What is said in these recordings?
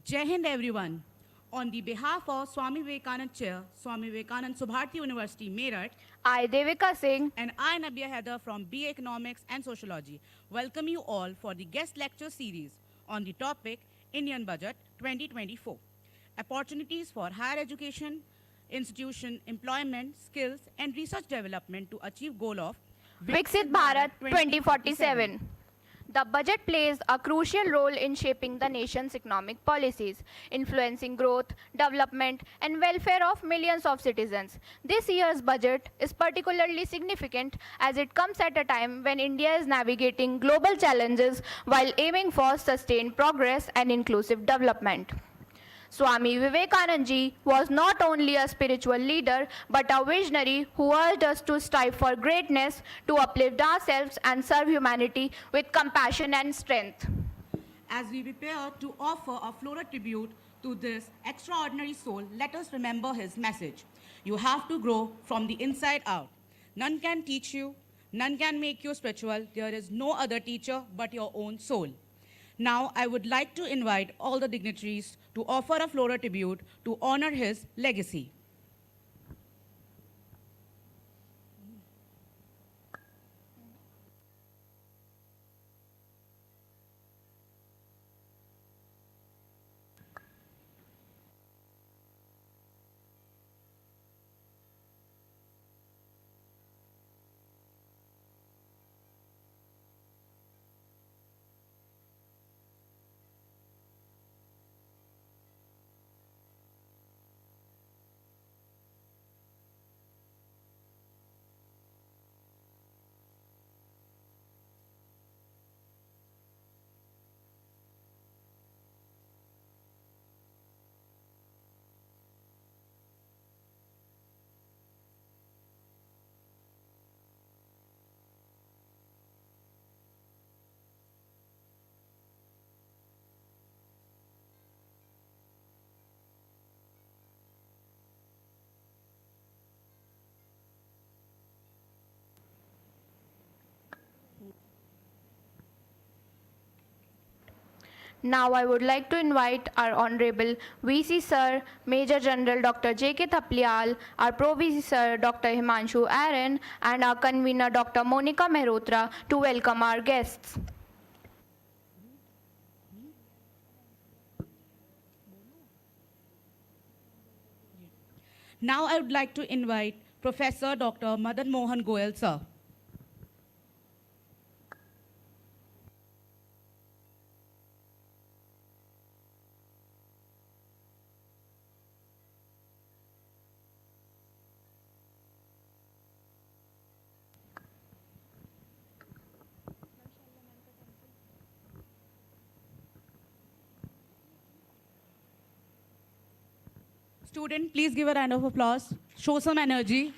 Jai Hind everyone. On the behalf of Swami Vivekanand Chair, Swami Vivekanand Subharti University, Meerut, I, Devika Singh, and I, Nabia Heather from BA Economics and Sociology, welcome you all for the guest lecture series on the topic Indian Budget 2024. Opportunities for higher education, institution, employment, skills, and research development to achieve goal of VIKSHIT Bharat 2047. The budget plays a crucial role in shaping the nation's economic policies, influencing growth, development, and welfare of millions of citizens. This year's budget is particularly significant as it comes at a time when India is navigating global challenges while aiming for sustained progress and inclusive development. Swami Vivekanand ji was not only a spiritual leader but a visionary who urged us to strive for greatness, to uplift ourselves and serve humanity with compassion and strength. As we prepare to offer a floral tribute to this extraordinary soul, let us remember his message. You have to grow from the inside out. None can teach you, none can make you spiritual. There is no other teacher but your own soul. Now, I would like to invite all the dignitaries to offer a floral tribute to honor his legacy. Now I would like to invite our Honorable VC Sir, Major General Dr. J.K. Thaplial, our Pro VC Sir, Dr. Himanshu Aaron, and our Convener, Dr. Monica Mehrotra, to welcome our guests. Now I would like to invite Professor Dr. Madan Mohan Goel, sir. Student, please give a round of applause. Show some energy.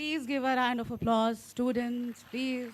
Please give a round of applause, students, please.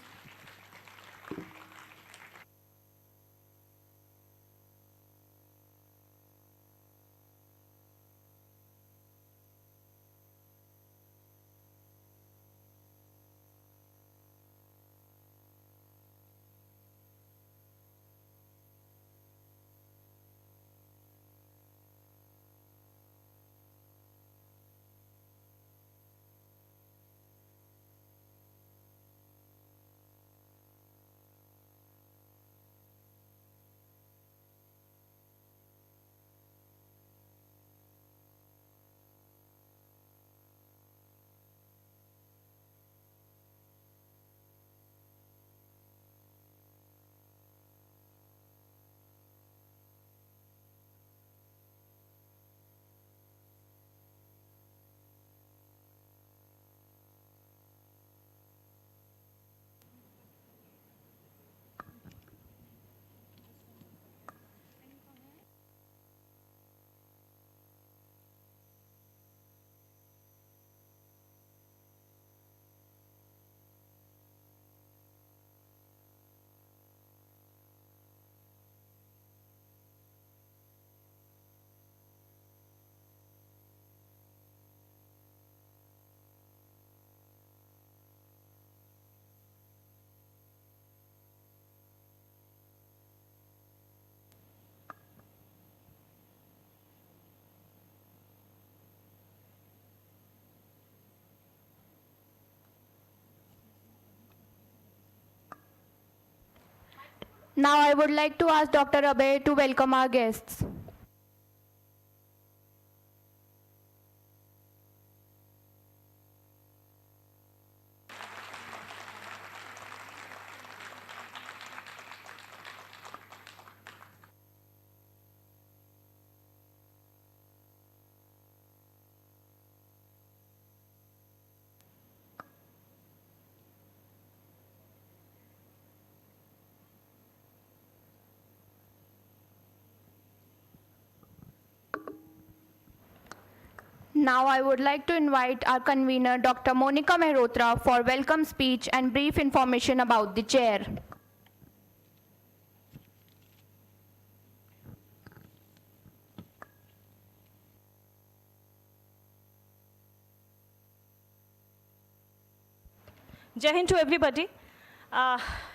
Now I would like to ask Dr. Abhay to welcome our guests. Now I would like to invite our convener, Dr. Monica Mehrotra, for welcome speech and brief information about the chair. Jai Hind to everybody.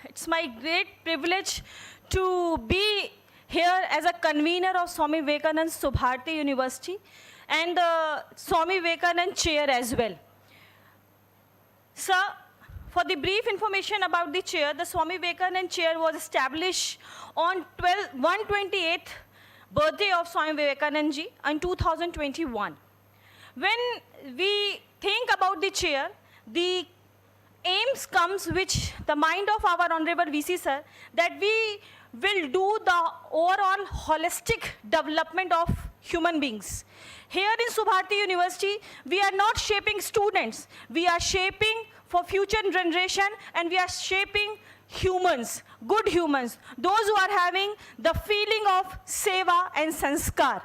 It's my great privilege to be here as a convener of Swami Vivekanand Subharati University and the Swami Vivekanand chair as well. Sir, for the brief information about the chair, the Swami Vivekanand chair was established on 128th birthday of Swami Vivekanand ji in 2021. When we think about the chair, the aims comes which the mind of our Honorable VC sir, that we will do the overall holistic development of human beings. Here in Subharati University, we are not shaping students, we are shaping for future generation and we are shaping humans, good humans, those who are having the feeling of seva and sanskar.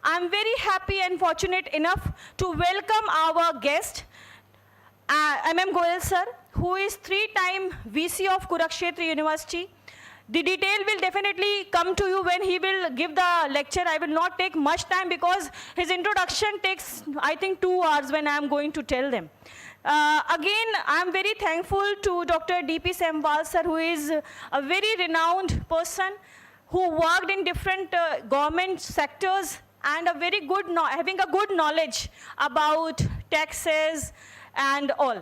I'm very happy and fortunate enough to welcome our guest, Goel sir, who is 3-time VC of Kurukshetra University. The detail will definitely come to you when he will give the lecture. I will not take much time because his introduction takes, I think, 2 hours when I am going to tell them. Again, I am very thankful to Dr. D.P. Semwal sir, who is a very renowned person who worked in different government sectors and a very good having a good knowledge about taxes and all.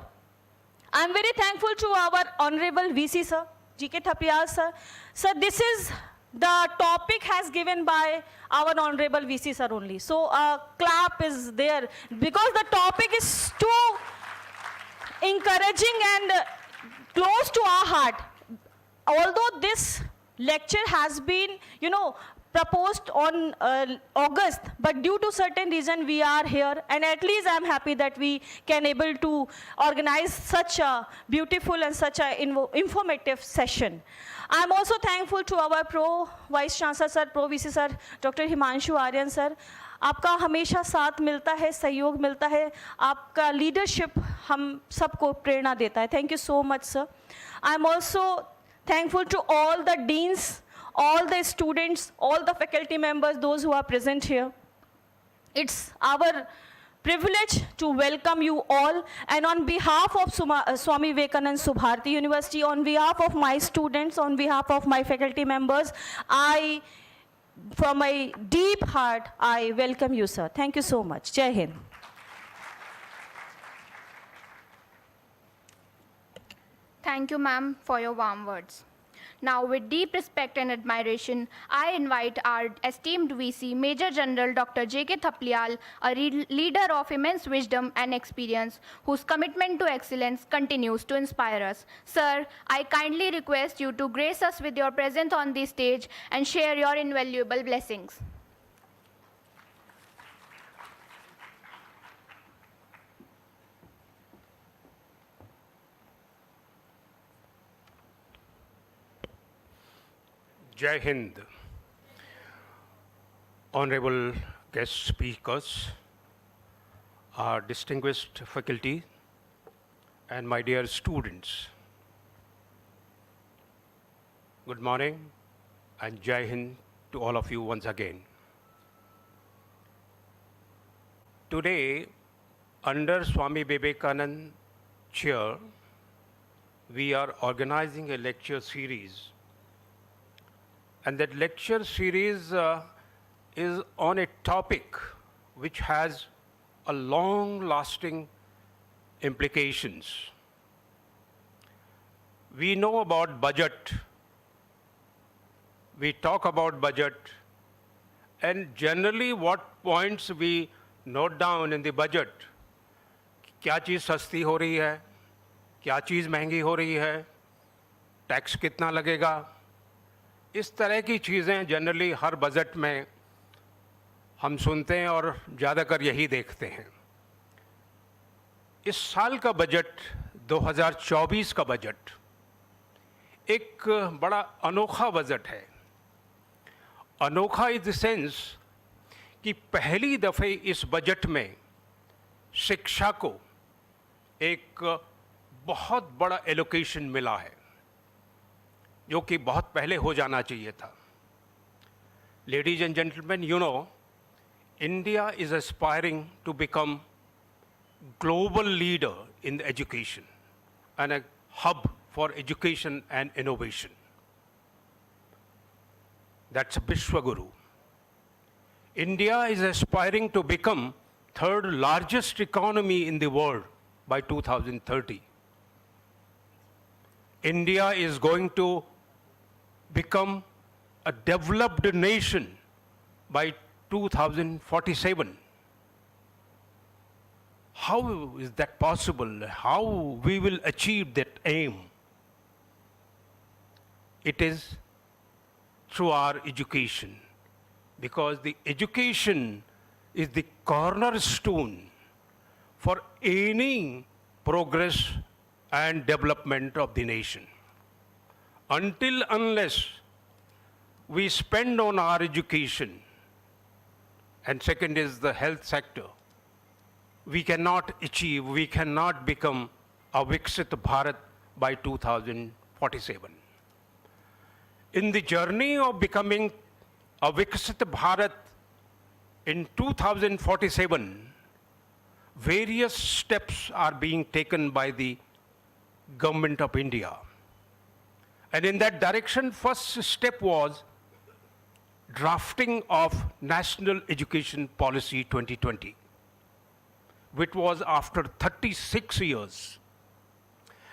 I am very thankful to our Honorable VC sir, G.K. Thapriyal sir. Sir, this is the topic has given by our Honorable VC sir only. So a clap is there because the topic is too encouraging and close to our heart. Although this lecture has been, proposed on August, but due to certain reason we are here, and at least I'm happy that we can able to organize such a beautiful and such a informative session. I'm also thankful to our Pro Vice Chancellor Sir, Pro VC Sir, Dr. Himanshu Aryan Sir. आपका हमेशा साथ मिलता है, सहयोग मिलता है, आपका leadership हम सबको प्रेरणा देता है. Thank you so much, sir. I'm also thankful to all the deans, all the students, all the faculty members, those who are present here. It's our privilege to welcome you all, and on behalf of Swami Vivekanand Subharati University, on behalf of my students, on behalf of my faculty members, from my deep heart, I welcome you, sir. Thank you so much. Jai Hind. Thank you, ma'am, for your warm words. Now, with deep respect and admiration, I invite our esteemed VC, Major General Dr. J.K. Thapliyal, a leader of immense wisdom and experience, whose commitment to excellence continues to inspire us. Sir, I kindly request you to grace us with your presence on the stage and share your invaluable blessings. Jai Hind. Honorable guest speakers, our distinguished faculty, and my dear students. Good morning and Jai Hind to all of you once again. Today, under Swami Vivekanand chair, we are organizing a lecture series. And that lecture series is on a topic which has a long-lasting implications. We know about budget, we talk about budget, and generally what points we note down in the budget, क्या चीज़ सस्ती हो रही है, क्या चीज़ महंगी हो रही है, टैक्स कितना लगेगा, इस तरह की चीज़ें जनरली हर बजट में हम सुनते हैं और ज़्यादातर यही देखते हैं. इस साल का बजट 2024 का बजट एक बड़ा अनोखा बजट है. अनोखा इन द सेंस कि पहली दफ़े इस बजट में शिक्षा को एक बहुत बड़ा एलोकेशन मिला है, जो कि बहुत पहले हो जाना चाहिए था. Ladies and gentlemen, you know, India is aspiring to become global leader in education and a hub for education and innovation. That's Vishwaguru. India is aspiring to become third largest economy in the world by 2030. India is going to become a developed nation by 2047. How is that possible? How we will achieve that aim? It is through our education, because the education is the cornerstone for any progress and development of the nation. Unless we spend on our education, and second is the health sector, we cannot achieve, we cannot become a VIKSHIT Bharat by 2047. In the journey of becoming a VIKSHIT Bharat in 2047, various steps are being taken by the Government of India. And in that direction, first step was drafting of National Education Policy 2020, which was after 36 years.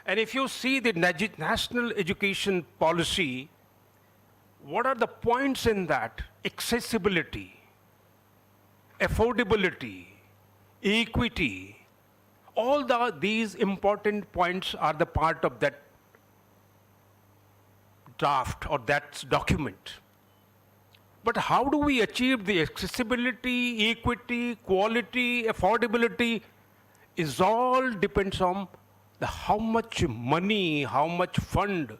And if you see the National Education Policy, what are the points in that? Accessibility, affordability, equity, all these important points are the part of that draft or that document. But how do we achieve the accessibility, equity, quality, affordability is all depends on how much money, how much fund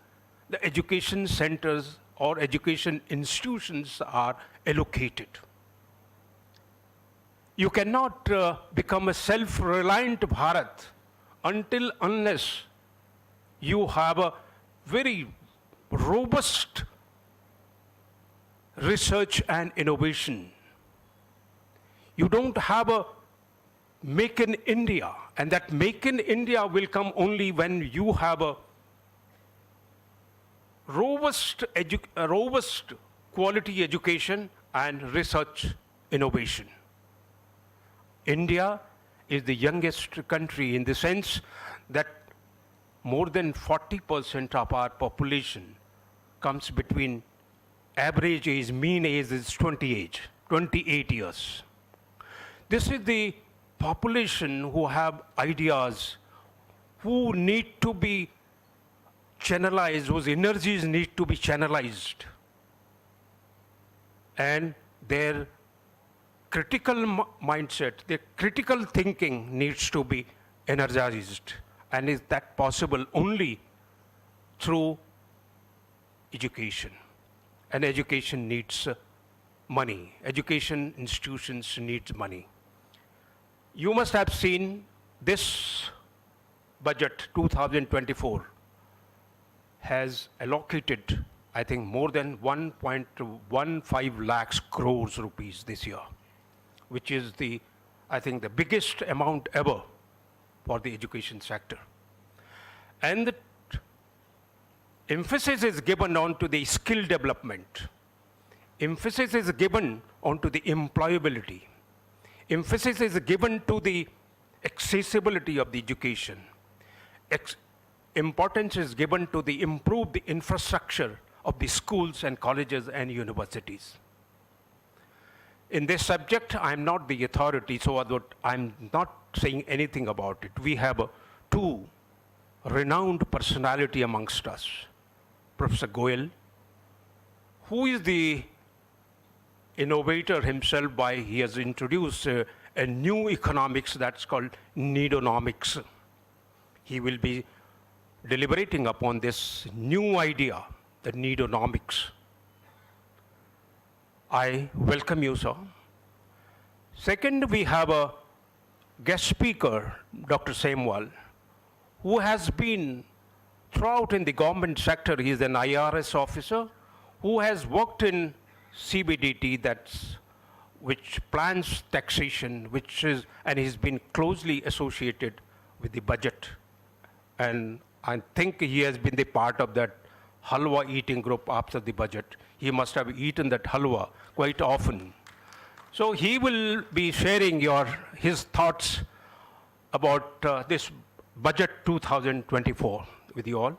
the education centers or education institutions are allocated. You cannot become a self-reliant Bharat unless you have a very robust research and innovation. You don't have a Make in India, and that Make in India will come only when you have a robust quality education and research innovation. India is the youngest country in the sense that more than 40% of our population comes between average age, mean age is 28 years. This is the population who have ideas, who need to be channelized, whose energies need to be channelized. And their critical mindset, their critical thinking needs to be energized. And is that possible only through education? And education needs money. Education institutions needs money. You must have seen this budget 2024 has allocated, I think, more than 1.15 lakhs crores rupees this year, which is the, I think, the biggest amount ever for the education sector. And the emphasis is given on to the skill development. Emphasis is given onto the employability. Emphasis is given to the accessibility of the education. Importance is given to the improve the infrastructure of the schools and colleges and universities. In this subject, I'm not the authority, so I'm not saying anything about it. We have two renowned personality amongst us. Professor Goel, who is the innovator himself by, he has introduced a new economics that's called Needonomics. He will be deliberating upon this new idea, the Needonomics. I welcome you, sir. Second, we have a guest speaker, Dr. Semwal, who has been throughout in the government sector. He is an IRS officer who has worked in CBDT, which plans taxation, and he's been closely associated with the budget. And I think he has been the part of that halwa eating group after the budget. He must have eaten that halwa quite often. So he will be sharing his thoughts about this budget 2024 with you all.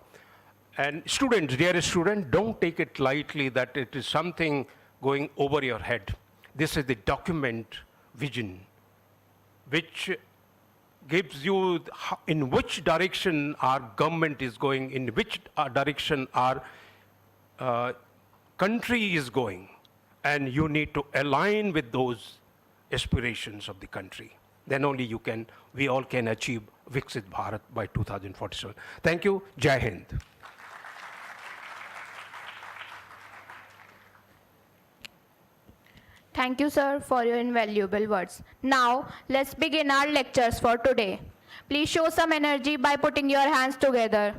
And students, dear students, don't take it lightly that it is something going over your head. This is the document vision, which gives you in which direction our government is going, in which direction our country is going. And you need to align with those aspirations of the country. Then only we all can achieve VIKSHIT Bharat by 2047. Thank you. Jai Hind. Thank you, sir, for your invaluable words. Now, let's begin our lectures for today. Please show some energy by putting your hands together.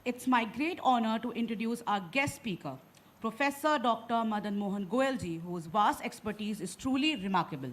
It's my great honor to introduce our guest speaker, Professor Dr. Madan Mohan Goelji, whose vast expertise is truly remarkable.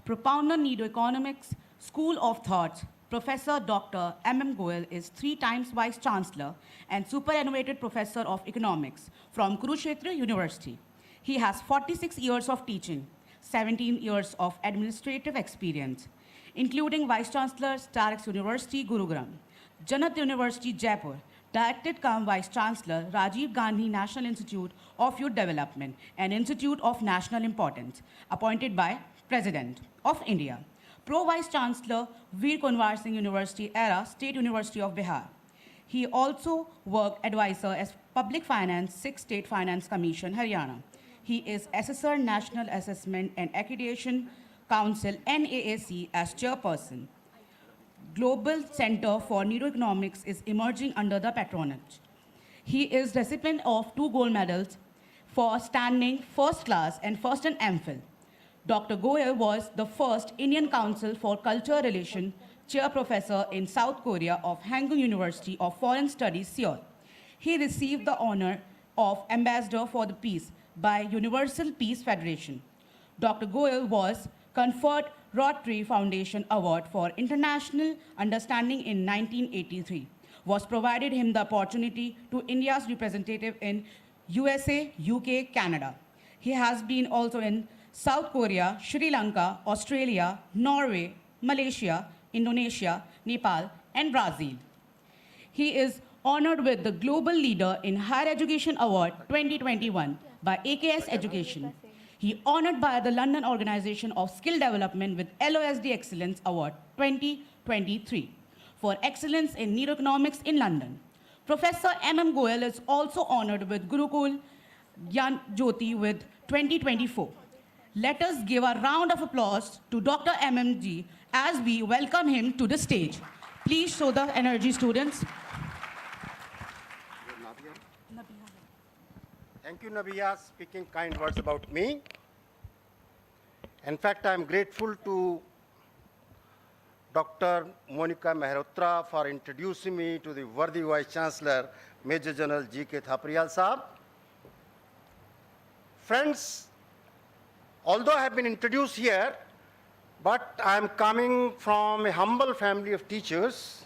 Propounder Needonomics School of Thought, Professor Dr. M.M. Goel is 3 times Vice Chancellor and Superannuated Professor of Economics from Kurukshetra University. He has 46 years of teaching, 17 years of administrative experience, including Vice Chancellor, Starks University, Gurugram, Janat University, Jaipur, Directed cum Vice Chancellor, Rajiv Gandhi National Institute of Youth Development and Institute of National Importance, appointed by President of India. Pro Vice Chancellor, Veer Kunwar Singh University, ERA, State University of Bihar. He also worked advisor as Public Finance, 6th State Finance Commission, Haryana. He is Assessor National Assessment and Accreditation Council, NAAC, as chairperson. Global Center for Needonomics is emerging under the patronage. He is recipient of 2 gold medals for standing first class and first in MPhil. Dr. Goel was the first Indian Council for Culture Relation chair professor in South Korea of Hangul University of Foreign Studies, Seoul. He received the honor of Ambassador for the Peace by Universal Peace Federation. Dr. Goel was conferred Rotary Foundation Award for International Understanding in 1983, was provided him the opportunity to India's representative in USA, UK, Canada. He has been also in South Korea, Sri Lanka, Australia, Norway, Malaysia, Indonesia, Nepal, and Brazil. He is honored with the Global Leader in Higher Education Award 2021 by AKS Education. He honored by the London Organization of Skill Development with LOSD Excellence Award 2023 for excellence in Needonomics in London. Professor M.M. Goel is also honored with Gurukul Gyan Jyoti with 2024. Let us give a round of applause to Dr. M.M.G. as we welcome him to the stage. Please show the energy, students. Thank you, Nabiya, speaking kind words about me. In fact, I am grateful to Dr. Monica Mehrotra for introducing me to the worthy Vice Chancellor, Major General G.K. Thapriyal Saab. Friends, although I have been introduced here, but I am coming from a humble family of teachers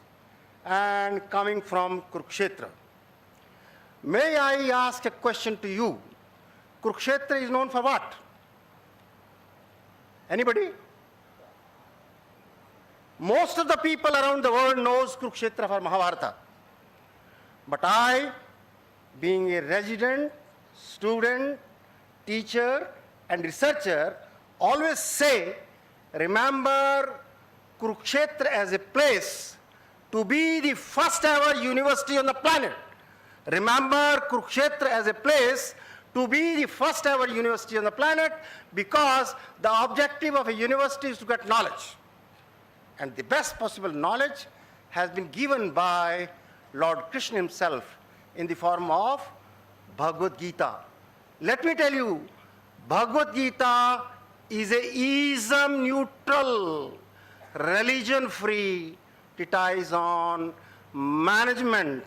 and coming from Kurukshetra. May I ask a question to you? Kurukshetra is known for what? Anybody? Most of the people around the world knows Kurukshetra for Mahabharata. But I, being a resident, student, teacher, and researcher, always say, remember Kurukshetra as a place to be the first ever university on the planet. Remember Kurukshetra as a place to be the first ever university on the planet, because the objective of a university is to get knowledge. And the best possible knowledge has been given by Lord Krishna himself in the form of Bhagavad Gita. Let me tell you, Bhagavad Gita is a ism-neutral, religion-free treatise on management,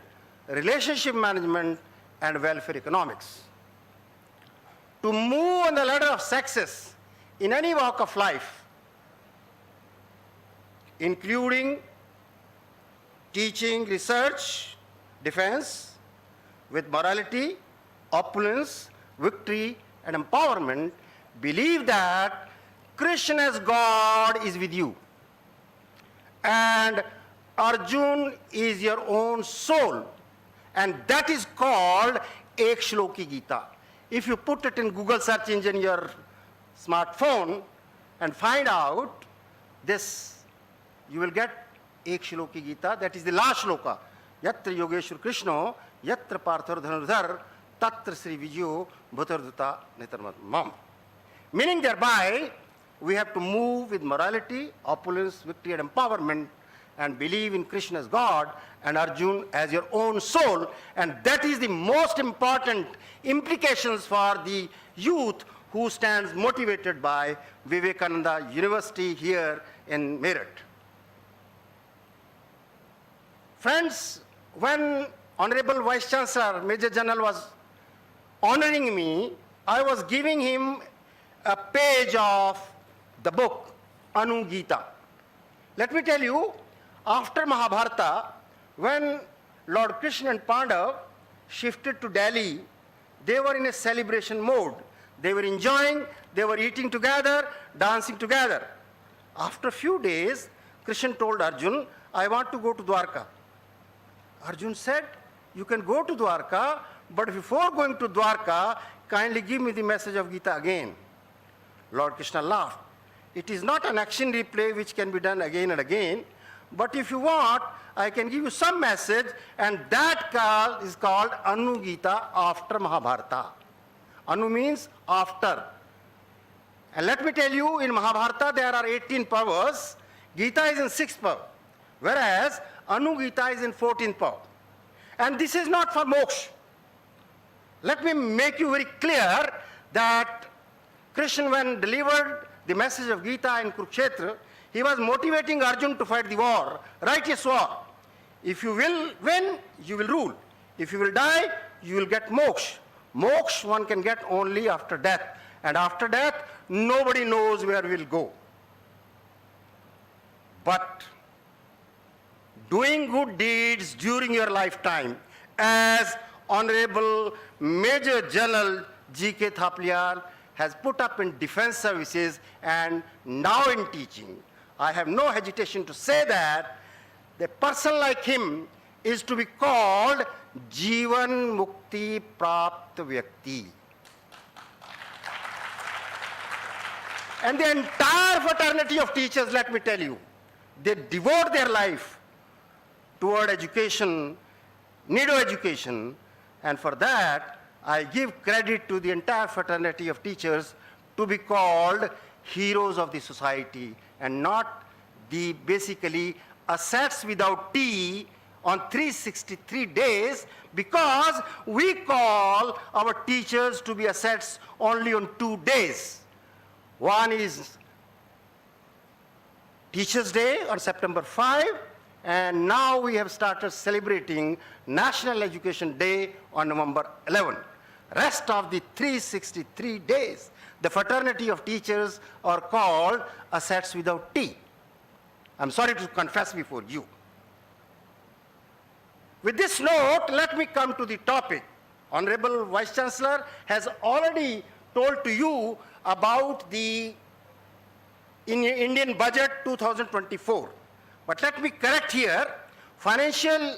relationship management, and welfare economics. To move on the ladder of success in any walk of life, including teaching, research, defense, with morality, opulence, victory, and empowerment, believe that Krishna as God is with you. And Arjun is your own soul. And that is called Ek Shloki Gita. If you put it in Google search engine, your smartphone, and find out this, you will get Ek Shloki Gita. That is the last shloka. Yatra Yogeshwar Krishna, Yatra Parthar Dhanurdhar, Tatra Sri Vijayo Bhutarduta Nitarmam. Meaning thereby, we have to move with morality, opulence, victory, and empowerment, and believe in Krishna as God and Arjun as your own soul. And that is the most important implications for the youth who stands motivated by Vivekananda University here in Meerut. Friends, when Honorable Vice Chancellor, Major General was honoring me, I was giving him a page of the book, Anu Gita. Let me tell you, after Mahabharata, when Lord Krishna and Pandav shifted to Delhi, they were in a celebration mode. They were enjoying, they were eating together, dancing together. After a few days, Krishna told Arjun, I want to go to Dwarka. Arjun said, you can go to Dwarka, but before going to Dwarka, kindly give me the message of Gita again. Lord Krishna laughed. It is not an action replay which can be done again and again, But if you want, I can give you some message, and that is called Anu Gita after Mahabharata. Anu means after. And let me tell you, in Mahabharata there are 18 powers. Gita is in 6th power, whereas Anu Gita is in 14th power. And this is not for moksha. Let me make you very clear that Krishna, when delivered the message of Gita in Kurukshetra, he was motivating Arjuna to fight the war, righteous war. If you will win, you will rule. If you will die, you will get moksha. Moksha one can get only after death. And after death, nobody knows where we will go. But doing good deeds during your lifetime, as Honorable Major General G.K. Thapaliar has put up in defense services and now in teaching, I have no hesitation to say that the person like him is to be called Jivan Mukti Prapt Vyakti. And the entire fraternity of teachers, let me tell you, they devote their life toward education, Needo education, and for that, I give credit to the entire fraternity of teachers to be called heroes of the society and not the basically assets without T on 363 days, because we call our teachers to be assets only on 2 days. One is Teachers' Day on September 5, and now we have started celebrating National Education Day on November 11. Rest of the 363 days, the fraternity of teachers are called assets without T. I'm sorry to confess before you. With this note, let me come to the topic. Honorable Vice Chancellor has already told to you about the Indian Budget 2024. But let me correct here, financial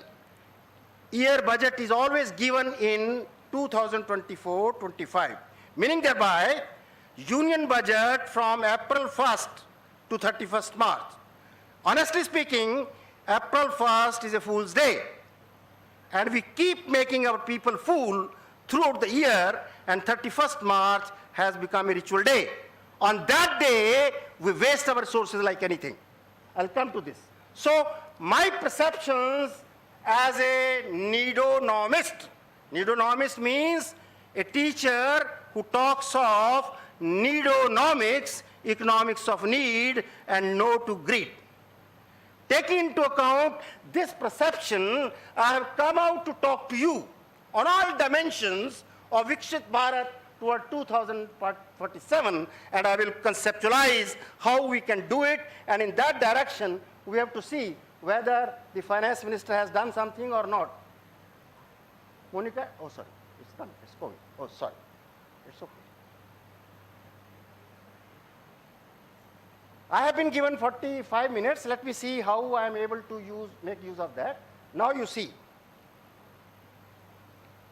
year budget is always given in 2024-25, meaning thereby Union budget from April 1st to 31st March. Honestly speaking, April 1st is a fool's day. And we keep making our people fool throughout the year, and 31st March has become a ritual day. On that day, we waste our resources like anything. I'll come to this. So, my perceptions as a Needonomist. Needonomist means a teacher who talks of Needonomics, economics of need, and no to greed. Taking into account this perception, I have come out to talk to you on all dimensions of VIKSHIT Bharat toward 2047, and I will conceptualize how we can do it, and in that direction, we have to see whether the finance minister has done something or not. Monica? Oh, sorry. It's done. It's going. Oh, sorry. It's okay. I have been given 45 minutes. Let me see how I am able to make use of that. Now you see.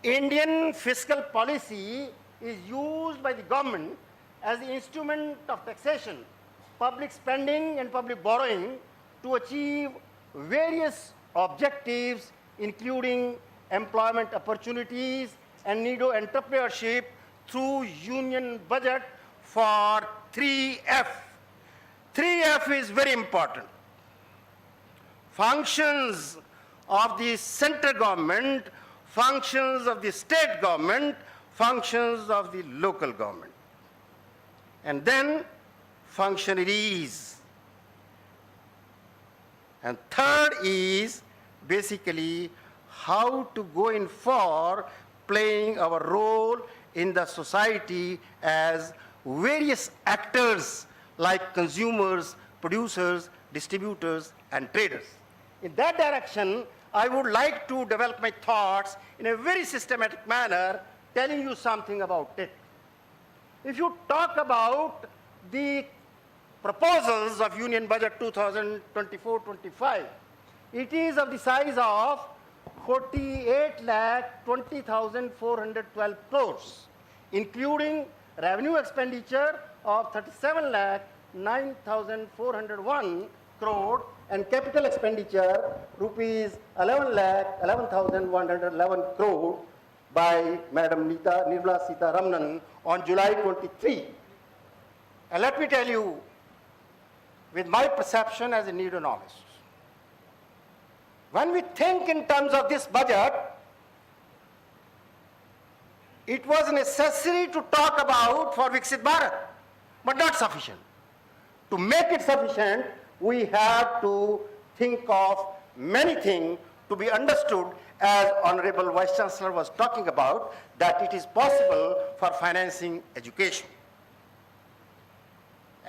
Indian fiscal policy is used by the government as the instrument of taxation, public spending and public borrowing to achieve various objectives, including employment opportunities and Needo entrepreneurship through union budget for 3F. 3F is very important. Functions of the central government, functions of the state government, functions of the local government. And then functionaries. And third is basically how to go in for playing our role in the society as various actors like consumers, producers, distributors, and traders. In that direction, I would like to develop my thoughts in a very systematic manner, telling you something about it. If you talk about the proposals of Union Budget 2024-25, it is of the size of 48,20,412 crores, including revenue expenditure of 37,09,401 crore and capital expenditure rupees 11,11,111 crore by Madam Nirmala Sitharaman on July 23. And let me tell you, with my perception as a Needonomist, when we think in terms of this budget, it was necessary to talk about for VIKSHIT Bharat, but not sufficient. To make it sufficient, we have to think of many things to be understood, as Honorable Vice Chancellor was talking about, that it is possible for financing education.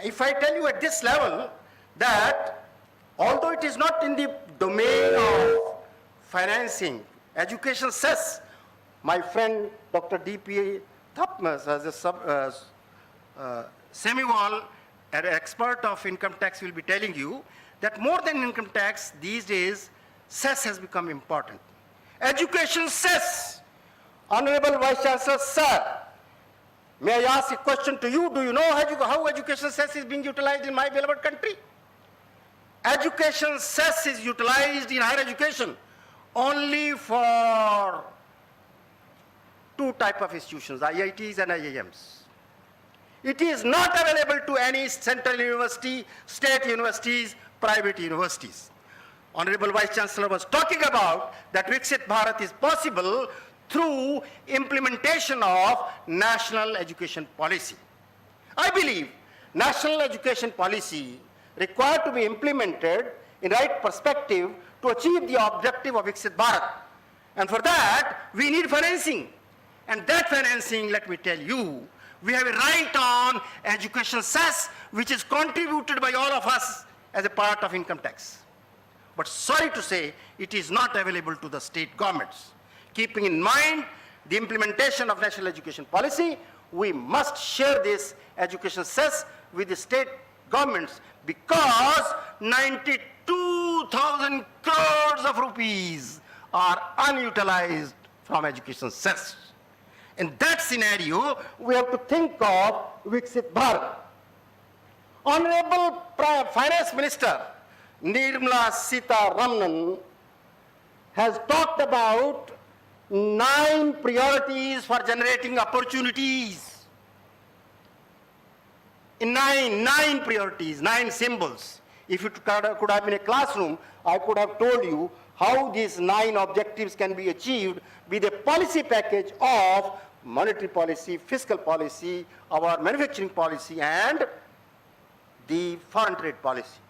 If I tell you at this level that although it is not in the domain of financing, education cess, my friend Dr. D.P. Thapmas, as a Semwal, an expert of income tax, will be telling you that more than income tax, these days, cess has become important. Education cess. Honorable Vice Chancellor, sir, may I ask a question to you? Do you know how education cess is being utilized in my beloved country? Education cess is utilized in higher education only for two types of institutions, IITs and IIMs. It is not available to any central university, state universities, private universities. Honorable Vice Chancellor was talking about that VIKSHIT Bharat is possible through implementation of national education policy. I believe national education policy required to be implemented in right perspective to achieve the objective of VIKSHIT Bharat. And for that, we need financing. And that financing, let me tell you, we have a right on education cess, which is contributed by all of us as a part of income tax. But sorry to say, it is not available to the state governments. Keeping in mind the implementation of national education policy, we must share this education cess with the state governments, because 92,000 crores of rupees are unutilized from education cess. In that scenario, we have to think of VIKSHIT Bharat. Honorable Finance Minister Nirmala Sitharaman has talked about 9 priorities for generating opportunities. In nine priorities, 9 symbols. If it could have been a classroom, I could have told you how these 9 objectives can be achieved with a policy package of monetary policy, fiscal policy, our manufacturing policy, and the foreign trade policy.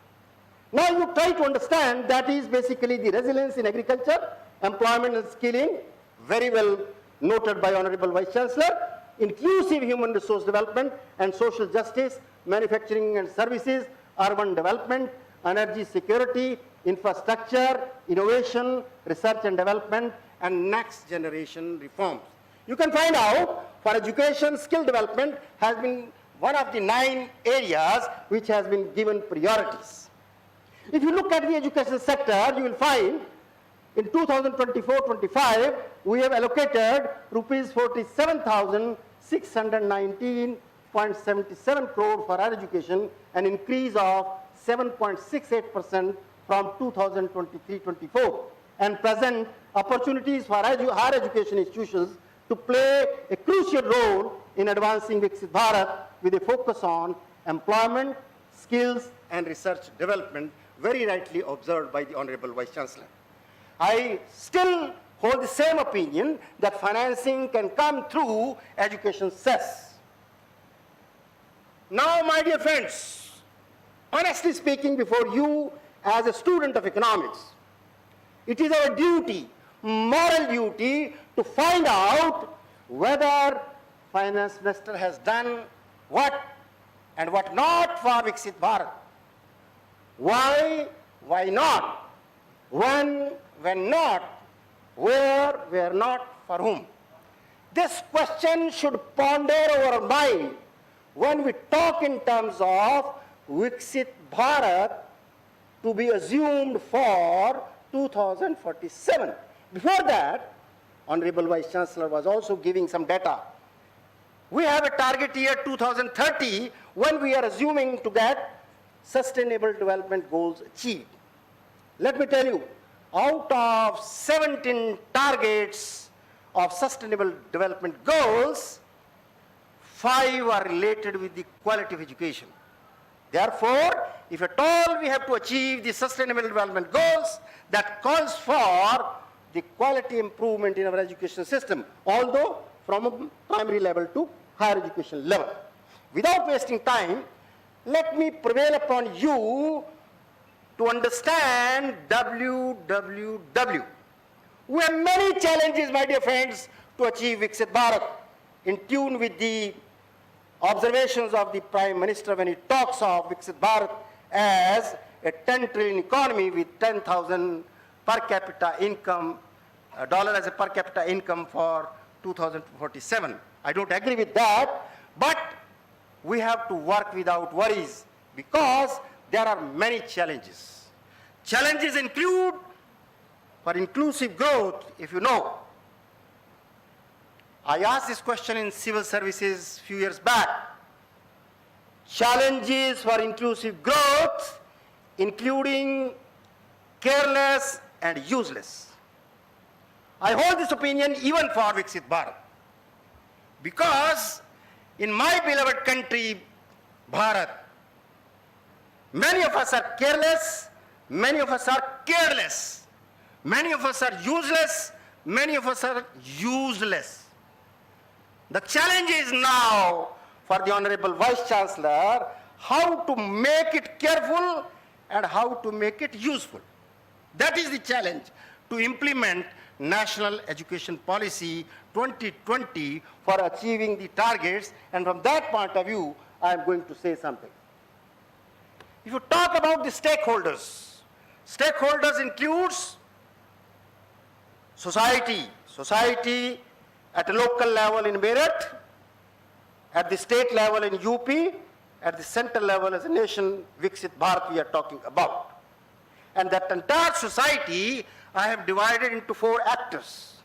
Now you try to understand that is basically the resilience in agriculture, employment and skilling, very well noted by Honorable Vice Chancellor, inclusive human resource development and social justice, manufacturing and services, urban development, energy security, infrastructure, innovation, research and development, and next generation reforms. You can find out for education, skill development has been one of the 9 areas which has been given priorities. If you look at the education sector, you will find in 2024-25, we have allocated rupees 47,619.77 crore for higher education, an increase of 7.68% from 2023-24, and present opportunities for higher education institutions to play a crucial role in advancing VIKSHIT Bharat with a focus on employment, skills, and research development, very rightly observed by the Honorable Vice Chancellor. I still hold the same opinion that financing can come through education cess. Now, my dear friends, honestly speaking before you as a student of economics, it is our duty, moral duty, to find out whether Finance Minister has done what and what not for VIKSHIT Bharat. Why not? When not? Where not? For whom? This question should ponder over our mind when we talk in terms of VIKSHIT Bharat to be assumed for 2047. Before that, Honorable Vice Chancellor was also giving some data. We have a target year 2030 when we are assuming to get sustainable development goals achieved. Let me tell you, out of 17 targets of Sustainable Development Goals, 5 are related with the quality of education. Therefore, if at all we have to achieve the Sustainable Development Goals, that calls for the quality improvement in our education system, although from a primary level to higher education level. Without wasting time, let me prevail upon you to understand WWW. We have many challenges, my dear friends, to achieve VIKSHIT Bharat, in tune with the observations of the Prime Minister when he talks of VIKSHIT Bharat as a 10 trillion economy with 10,000 per capita income, dollar as a per capita income for 2047. I don't agree with that, but we have to work without worries because there are many challenges. Challenges include, for inclusive growth, if you know, I asked this question in civil services a few years back. Challenges for inclusive growth, including careless and useless. I hold this opinion even for VIKSHIT Bharat. Because in my beloved country, Bharat, many of us are careless, many of us are careless, many of us are useless, many of us are useless. The challenge is now for the Honorable Vice Chancellor how to make it careful and how to make it useful. That is the challenge, to implement National Education Policy 2020 for achieving the targets, and from that point of view, I am going to say something. If you talk about the stakeholders, stakeholders includes society at a local level in Meerut, at the state level in UP, at the central level as a nation, VIKSHIT Bharat we are talking about. And that entire society I have divided into 4 actors.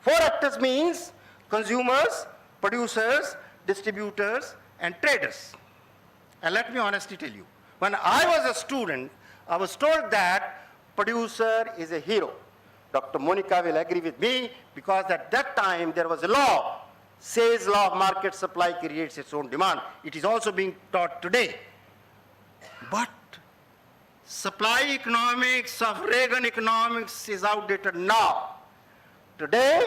4 actors means consumers, producers, distributors, and traders. And let me honestly tell you, when I was a student, I was told that producer is a hero. Dr. Monica will agree with me because at that time there was a law, says law of market supply creates its own demand. It is also being taught today. But supply economics of Reagan economics is outdated now. Today,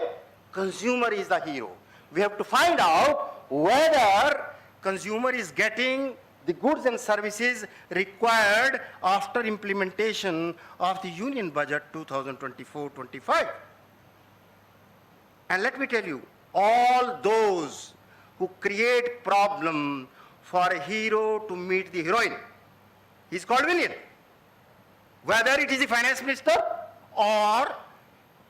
consumer is the hero. We have to find out whether consumer is getting the goods and services required after implementation of the Union Budget 2024-25. And let me tell you, all those who create problem for a hero to meet the heroine, he's called villain. Whether it is the finance minister or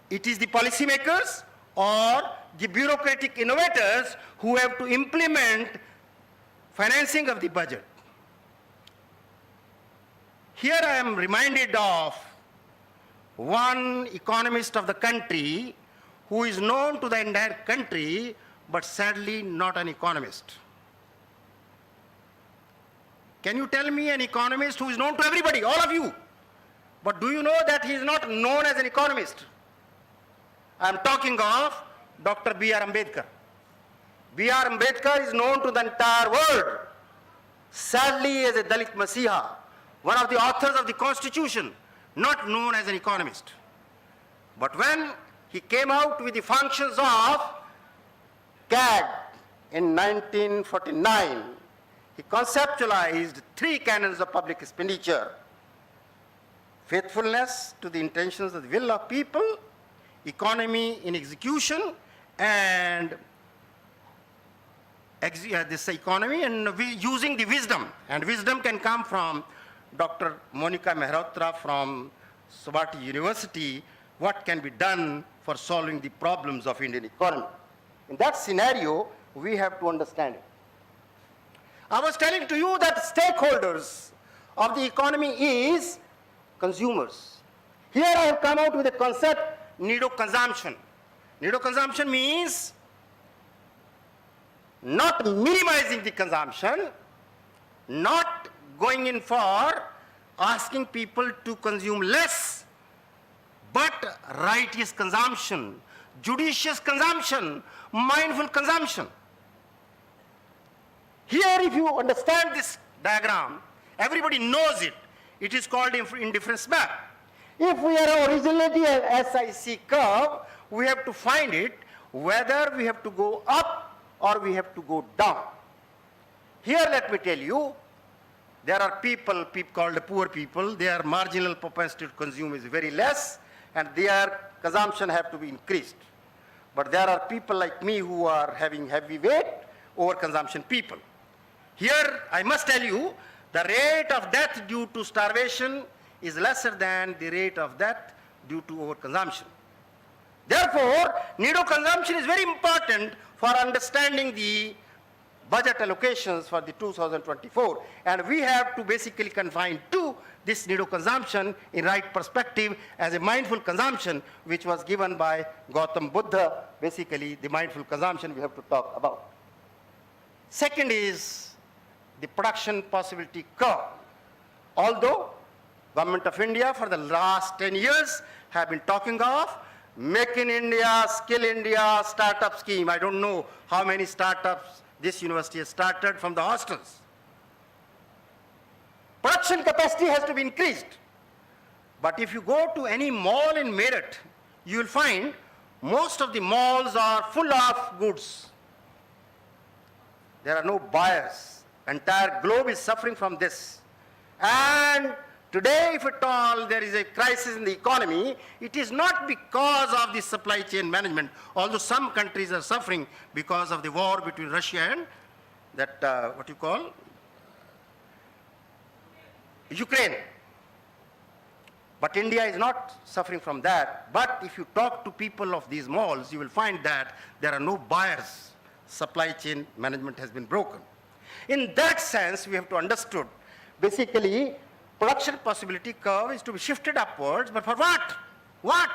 it is the policymakers or the bureaucratic innovators who have to implement financing of the budget. Here I am reminded of one economist of the country who is known to the entire country, but sadly not an economist. Can you tell me an economist who is known to everybody, all of you? But do you know that he is not known as an economist? I am talking of Dr. B.R. Ambedkar. B.R. Ambedkar is known to the entire world, sadly as a Dalit Masiha, one of the authors of the Constitution, not known as an economist. But when he came out with the functions of CAD in 1949, he conceptualized 3 canons of public expenditure: faithfulness to the intentions of the will of people, economy in execution, and this economy and using the wisdom. And wisdom can come from Dr. Monica Mehrotra from Savarthi University, what can be done for solving the problems of Indian economy. In that scenario, we have to understand it. I was telling to you that stakeholders of the economy is consumers. Here I have come out with a concept, Needoconsumption. Needoconsumption means not minimizing the consumption, not going in for asking people to consume less, but righteous consumption, judicious consumption, mindful consumption. Here, if you understand this diagram, everybody knows it. It is called indifference map. If we are originally an SIC curve, we have to find it whether we have to go up or we have to go down. Here, let me tell you, there are people called poor people. Their marginal propensity to consume is very less, and their consumption have to be increased. But there are people like me who are having heavy weight, overconsumption people. Here, I must tell you, the rate of death due to starvation is lesser than the rate of death due to overconsumption. Therefore, Nido consumption is very important for understanding the budget allocations for the 2024, and we have to basically confine to this Nido consumption in right perspective as a mindful consumption, which was given by Gautam Buddha, basically the mindful consumption we have to talk about. Second is the production possibility curve. Although Government of India for the last 10 years have been talking of Make in India, Skill India, startup scheme. I don't know how many startups this university has started from the hostels. Production capacity has to be increased. But if you go to any mall in Meerut, you will find most of the malls are full of goods. There are no buyers. Entire globe is suffering from this. And today, if at all there is a crisis in the economy, it is not because of the supply chain management, although some countries are suffering because of the war between Russia and that, what you call, Ukraine. But India is not suffering from that. But if you talk to people of these malls, you will find that there are no buyers. Supply chain management has been broken. In that sense, we have to understood, basically, production possibility curve is to be shifted upwards, but for what? What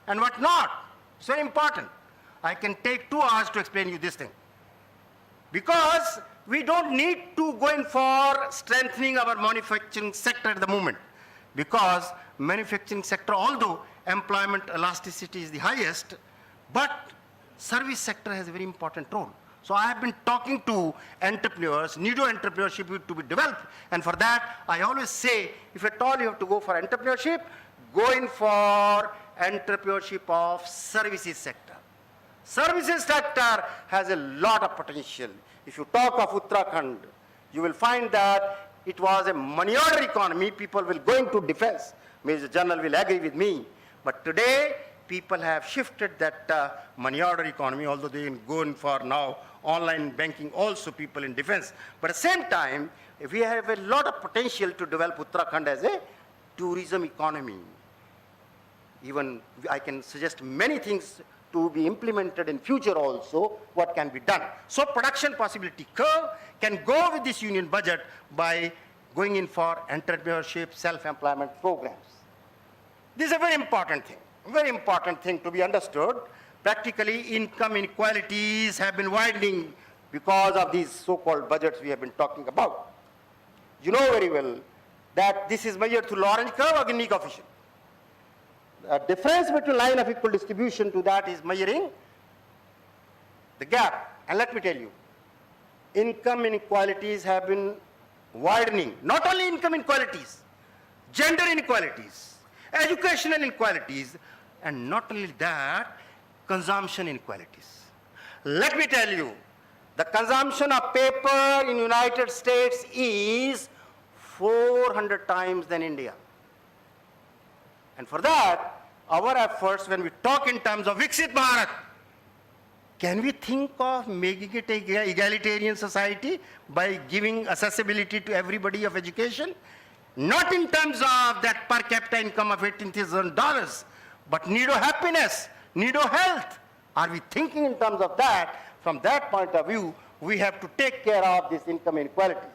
and what not? It's very important. I can take 2 hours to explain you this thing. Because we don't need to go in for strengthening our manufacturing sector at the moment. Because manufacturing sector, although employment elasticity is the highest, but service sector has a very important role. So I have been talking to entrepreneurs, Nido entrepreneurship to be developed, and for that I always say, if at all you have to go for entrepreneurship, go in for entrepreneurship of services sector. Services sector has a lot of potential. If you talk of Uttarakhand, you will find that it was a money order economy. People will go into defense. Major General will agree with me. But today, people have shifted that money order economy, although they go in for now online banking also, people in defense. But at the same time, we have a lot of potential to develop Uttarakhand as a tourism economy. Even I can suggest many things to be implemented in future also, what can be done. So production possibility curve can go with this union budget by going in for entrepreneurship, self-employment programs. This is a very important thing to be understood. Practically, income inequalities have been widening because of these so-called budgets we have been talking about. You know very well that this is measured through Lorentz curve or Gini coefficient. The difference between line of equal distribution to that is measuring the gap. And let me tell you, income inequalities have been widening. Not only income inequalities, gender inequalities, educational inequalities, and not only that, consumption inequalities. Let me tell you, the consumption of paper in United States is 400 times than India. And for that, our efforts, when we talk in terms of VIKSHIT BHARAT, can we think of making it an egalitarian society by giving accessibility to everybody of education? Not in terms of that per capita income of $18,000, but Nido happiness, Nido health. Are we thinking in terms of that? From that point of view, we have to take care of these income inequalities.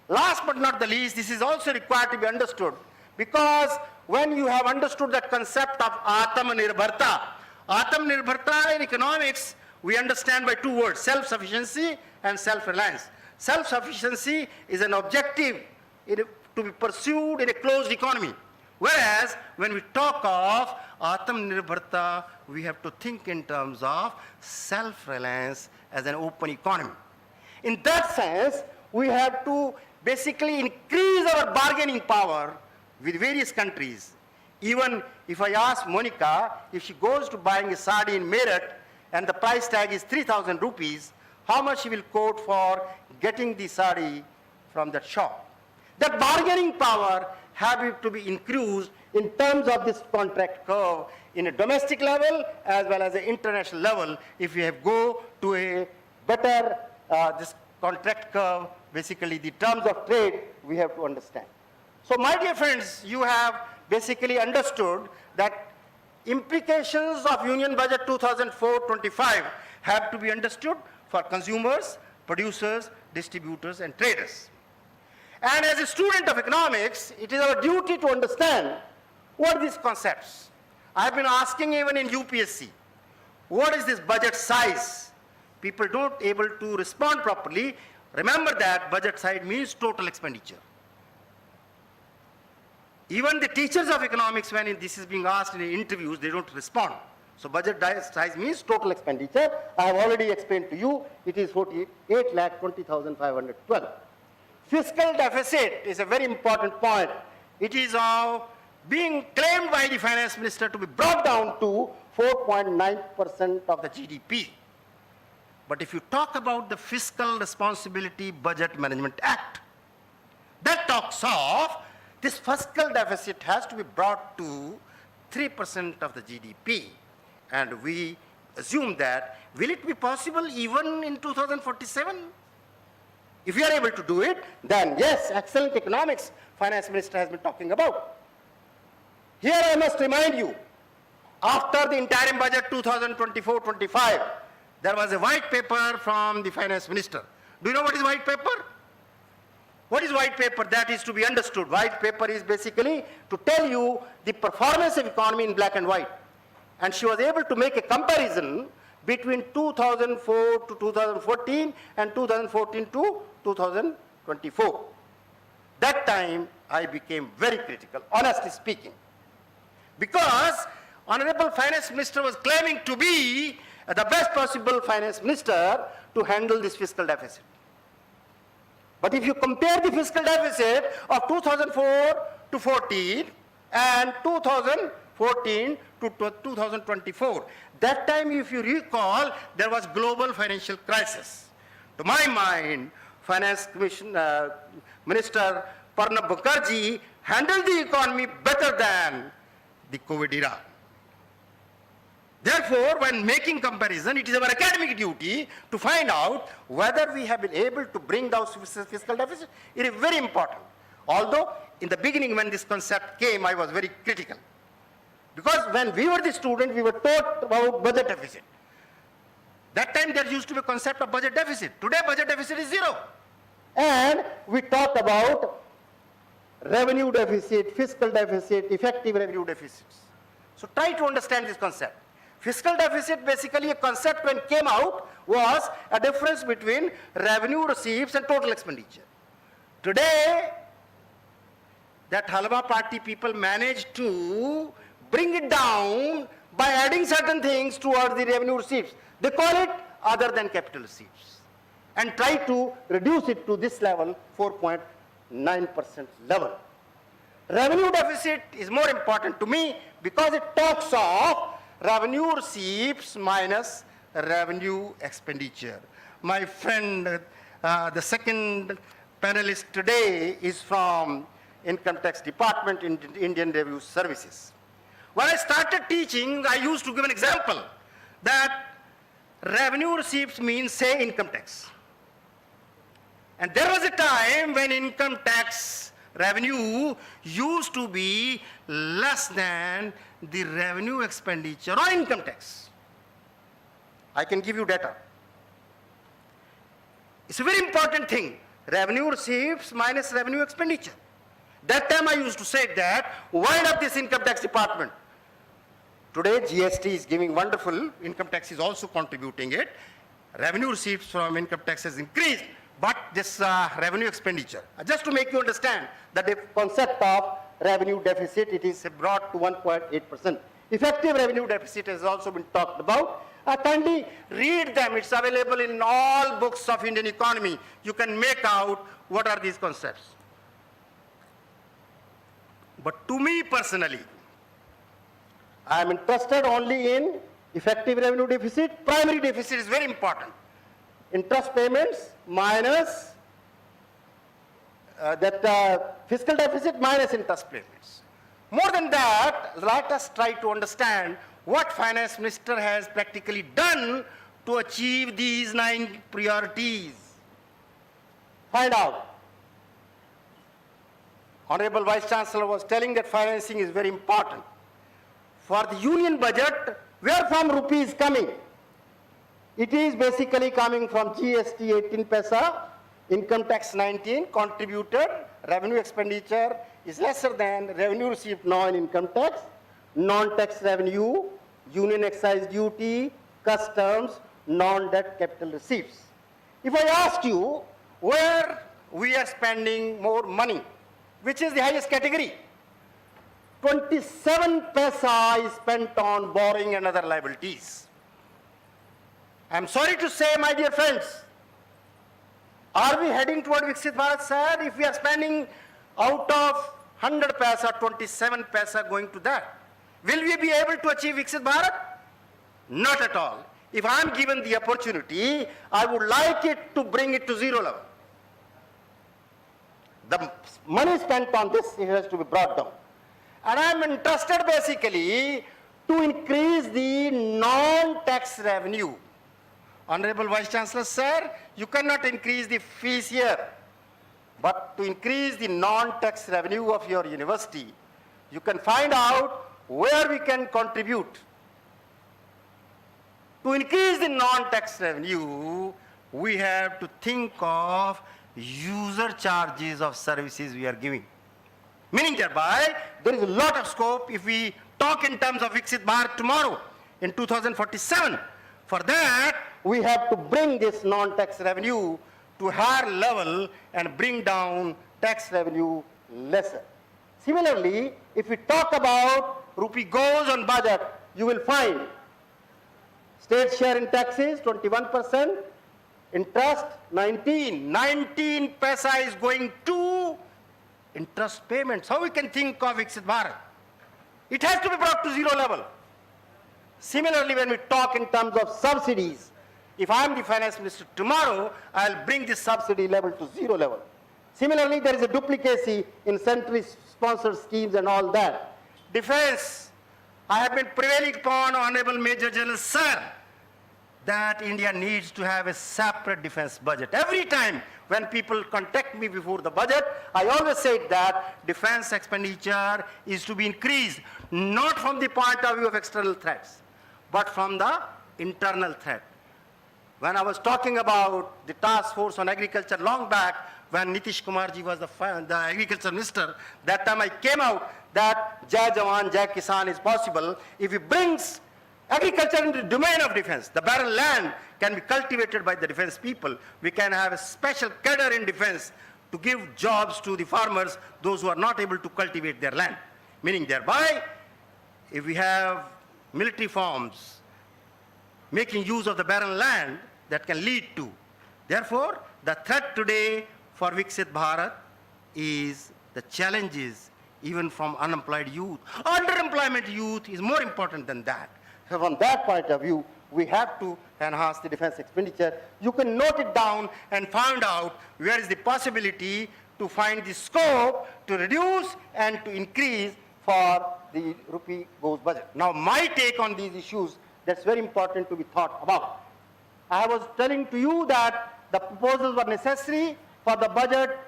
Last but not the least, this is also required to be understood, because when you have understood that concept of Atmanirbharta in economics, we understand by 2 words, self-sufficiency and self-reliance. Self-sufficiency is an objective to to be pursued in a closed economy. Whereas when we talk of Atmanirbharta, we have to think in terms of self-reliance as an open economy. In that sense, we have to basically increase our bargaining power with various countries. Even if I ask Monica, if she goes to buying a sari in Meerut and the price tag is 3,000 rupees, how much she will quote for getting the sari from that shop? That bargaining power has to be increased in terms of this contract curve in a domestic level as well as an international level. If we have go to a better this contract curve, basically the terms of trade we have to understand. So my dear friends, you have basically understood that implications of Union Budget 2004-25 have to be understood for consumers, producers, distributors and traders. And as a student of economics, it is our duty to understand what are these concepts. I have been asking even in UPSC, what is this budget size? People don't able to respond properly. Remember that budget size means total expenditure. Even the teachers of economics, when this is being asked in the interviews, they don't respond. So budget size means total expenditure. I have already explained to you, it is 48,20,512. Fiscal deficit is a very important point. It is being claimed by the finance minister to be brought down to 4.9% of the GDP. But if you talk about the Fiscal Responsibility Budget Management Act, that talks of this fiscal deficit has to be brought to 3% of the GDP. And we assume that, will it be possible even in 2047? If we are able to do it, then yes, excellent economics, finance minister has been talking about. Here I must remind you, after the interim budget 2024-25, there was a white paper from the finance minister. Do you know what is white paper? What is white paper? That is to be understood. White paper is basically to tell you the performance of economy in black and white. And she was able to make a comparison between 2004 to 2014 and 2014 to 2024. That time I became very critical, honestly speaking. Because Honorable Finance Minister was claiming to be the best possible finance minister to handle this fiscal deficit. But if you compare the fiscal deficit of 2004 to 14 and 2014 to 2024, that time, if you recall, there was global financial crisis. To my mind, Finance Minister Pranab Mukherjee handled the economy better than the COVID era. Therefore, when making comparison, it is our academic duty to find out whether we have been able to bring down fiscal deficit. It is very important. Although, in the beginning when this concept came, I was very critical. Because when we were the student, we were taught about budget deficit. That time there used to be a concept of budget deficit. Today budget deficit is zero. And we talk about revenue deficit, fiscal deficit, effective revenue deficits. So try to understand this concept. Fiscal deficit, basically a concept when came out was a difference between revenue receipts and total expenditure. Today, that Halwa party people managed to bring it down by adding certain things towards the revenue receipts. They call it other than capital receipts and try to reduce it to this level, 4.9% level. Revenue deficit is more important to me because it talks of revenue receipts minus revenue expenditure. My friend, the second panelist today is from Income Tax Department in Indian Revenue Services. When I started teaching, I used to give an example that revenue receipts means, say, income tax. And there was a time when income tax revenue used to be less than the revenue expenditure or income tax. I can give you data. It's a very important thing. Revenue receipts minus revenue expenditure. That time I used to say that, wind up this income tax department. Today GST is giving wonderful, income tax is also contributing it. Revenue receipts from income tax has increased but this revenue expenditure. Just to make you understand the concept of revenue deficit, it is brought to 1.8%. Effective revenue deficit has also been talked about. Kindly read them. It's available in all books of Indian economy. You can make out what are these concepts. But to me personally, I am interested only in effective revenue deficit. Primary deficit is very important. Interest payments minus fiscal deficit minus interest payments. More than that, let us try to understand what finance minister has practically done to achieve these 9 priorities. Find out. Honorable Vice Chancellor was telling that financing is very important. For the union budget, where from rupee is coming? It is basically coming from GST 18 paisa, income tax 19 contributed, revenue expenditure is lesser than revenue received non-income tax, non-tax revenue, union excise duty, customs, non-debt capital receipts. If I ask you where we are spending more money, which is the highest category? 27 paisa is spent on borrowing and other liabilities. I am sorry to say, my dear friends, are we heading toward Vikshit Bharat, sir? If we are spending out of 100 paisa, 27 paisa going to that, will we be able to achieve Vikshit Bharat? Not at all. If I am given the opportunity, I would like it to bring it to zero level. The money spent on this, it has to be brought down. And I am interested basically to increase the non-tax revenue. Honorable Vice Chancellor, sir, you cannot increase the fees here, but to increase the non-tax revenue of your university, you can find out where we can contribute. To increase the non-tax revenue, we have to think of user charges of services we are giving. Meaning thereby, there is a lot of scope if we talk in terms of Vikshit Bharat tomorrow in 2047. For that, we have to bring this non-tax revenue to a higher level and bring down tax revenue lesser. Similarly, if we talk about rupee goes on budget, you will find state share in taxes 21%, interest 19 paisa is going to interest payments. How we can think of Vikshit Bharat? It has to be brought to zero level. Similarly, when we talk in terms of subsidies, if I am the finance minister tomorrow, I will bring this subsidy level to zero level. Similarly, there is a duplicacy in centrally sponsored schemes and all that. Defense, I have been prevailing upon Honorable Major General Sir that India needs to have a separate defense budget. Every time when people contact me before the budget, I always say that defense expenditure is to be increased, not from the point of view of external threats, but from the internal threat. When I was talking about the task force on agriculture long back, when Nitish Kumarji was the agriculture minister, that time I came out that Jai Jawan, Jai Kisan is possible if he brings agriculture into the domain of defense. The barren land can be cultivated by the defense people. We can have a special cadre in defense to give jobs to the farmers, those who are not able to cultivate their land. Meaning thereby, if we have military forms making use of the barren land, that can lead to. Therefore, the threat today for Vikshit Bharat is the challenges even from unemployed youth. Underemployment youth is more important than that. So from that point of view, we have to enhance the defense expenditure. You can note it down and find out where is the possibility to find the scope to reduce and to increase for the rupee goes budget. Now, my take on these issues, that's very important to be thought about. I was telling to you that the proposals were necessary for the budget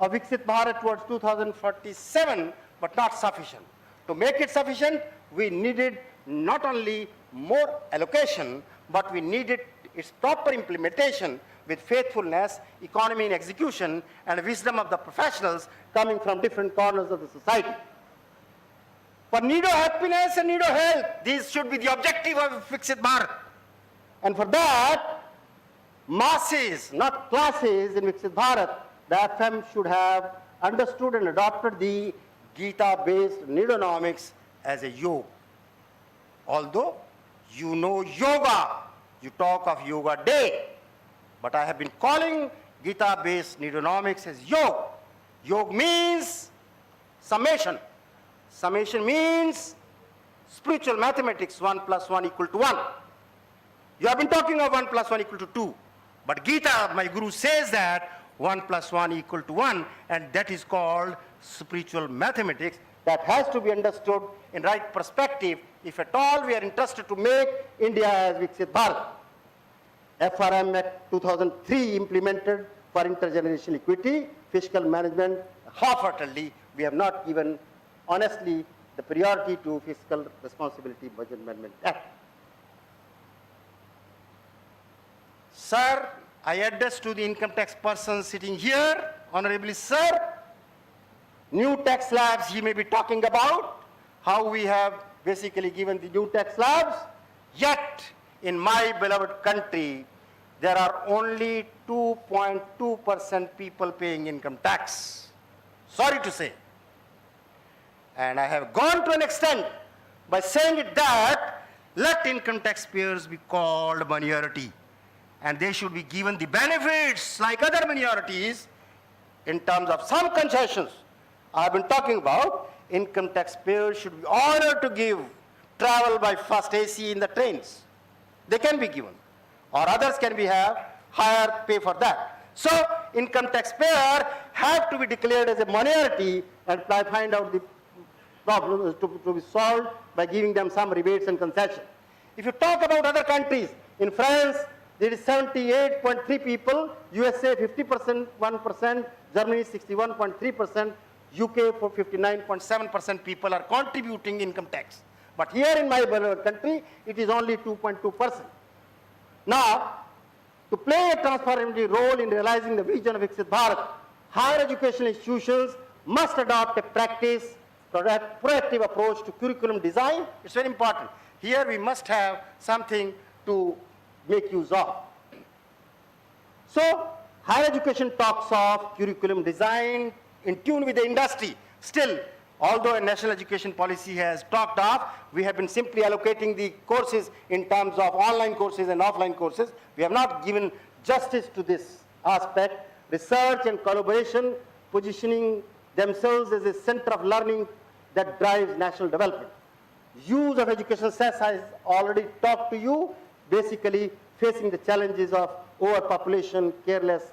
of Vikshit Bharat towards 2047, but not sufficient. To make it sufficient, we needed not only more allocation, but we needed its proper implementation with faithfulness, economy in execution, and wisdom of the professionals coming from different corners of the society. For Needo happiness and Needo health, these should be the objective of Vikshit Bharat. And for that, masses, not classes in Vikshit Bharat, the FM should have understood and adopted the Gita-based Needonomics as a yoga. Although you know yoga, you talk of yoga day, but I have been calling Gita-based Needonomics as yoga. Yoga means summation. Summation means spiritual mathematics, 1 plus 1 equal to 1. You have been talking of 1 plus 1 equal to 2. But Gita, my guru says that 1 plus 1 equal to 1, and that is called spiritual mathematics that has to be understood in right perspective if at all we are interested to make India as Vikshit Bharat. FRM Act 2003 implemented for intergenerational equity, fiscal management, half-heartedly, we have not given, honestly, the priority to Fiscal Responsibility Budget Amendment Act. Sir, I address to the income tax person sitting here, honorably sir, new tax slabs he may be talking about, how we have basically given the new tax slabs, yet in my beloved country, there are only 2.2% people paying income tax. Sorry to say. And I have gone to an extent by saying it that let income taxpayers be called minority, and they should be given the benefits like other minorities in terms of some concessions. I have been talking about income taxpayers should be ordered to give travel by first AC in the trains. They can be given, or others can be have higher pay for that. So income taxpayer have to be declared as a minority, and I find out the problem to be solved by giving them some rebates and concessions. If you talk about other countries, in France, there is 78.3 people, USA 50%, 1%, Germany 61.3%, UK for 59.7% people are contributing income tax. But here in my beloved country, it is only 2.2%. Now, to play a transformative role in realizing the vision of Vikshit Bharat, higher education institutions must adopt a proactive approach to curriculum design. It's very important. Here we must have something to make use of. So, higher education talks of curriculum design in tune with the industry. Still, although a national education policy has talked of, we have been simply allocating the courses in terms of online courses and offline courses. We have not given justice to this aspect. Research and collaboration positioning themselves as a center of learning that drives national development. Use of education sets, I already talked to you, basically facing the challenges of overpopulation, careless,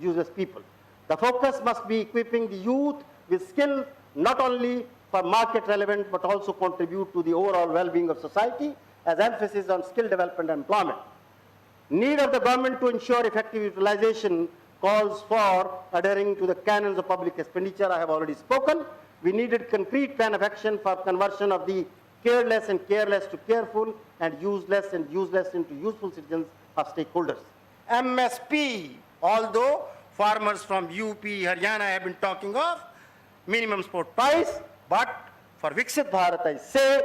useless people. The focus must be equipping the youth with skills not only for market relevant but also contribute to the overall well-being of society, as emphasis on skill development and employment. Need of the government to ensure effective utilization calls for adhering to the canons of public expenditure. I have already spoken. We needed concrete plan of action for conversion of the careless and careless to careful, and useless into useful citizens of stakeholders. MSP, although farmers from UP, Haryana have been talking of minimum support price, but for Vikshit Bharat I say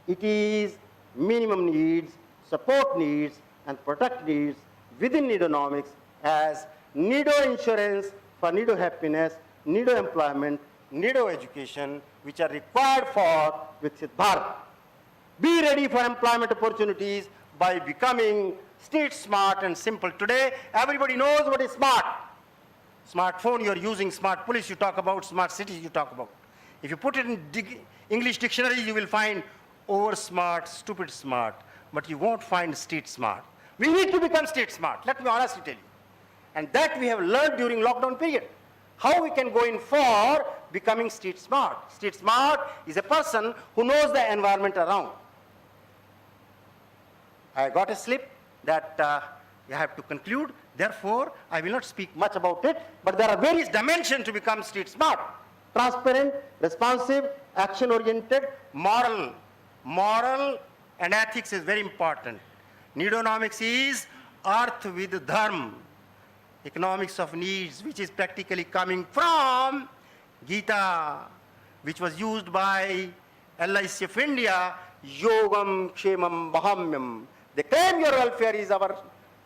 it is minimum needs, support needs and product needs within Needonomics as Needo insurance for Needo happiness, Needo employment, Needo education, which are required for Vikshit Bharat. Be ready for employment opportunities by becoming street smart and simple. Today, everybody knows what is smart. Smartphone you are using, smart police you talk about, smart cities you talk about. If you put it in English dictionary, you will find over smart, stupid smart, but you won't find street smart. We need to become street smart, let me honestly tell you. And that we have learned during lockdown period. How we can go in for becoming street smart. Street smart is a person who knows the environment around. I got a slip that I have to conclude. Therefore, I will not speak much about it, but there are various dimensions to become street smart. Transparent, responsive, action-oriented, moral. Moral and ethics is very important. Needonomics is earth with dharma. Economics of needs, which is practically coming from Gita, which was used by LIC of India, Yogam Kshemam Bahamyam. They claim your welfare is our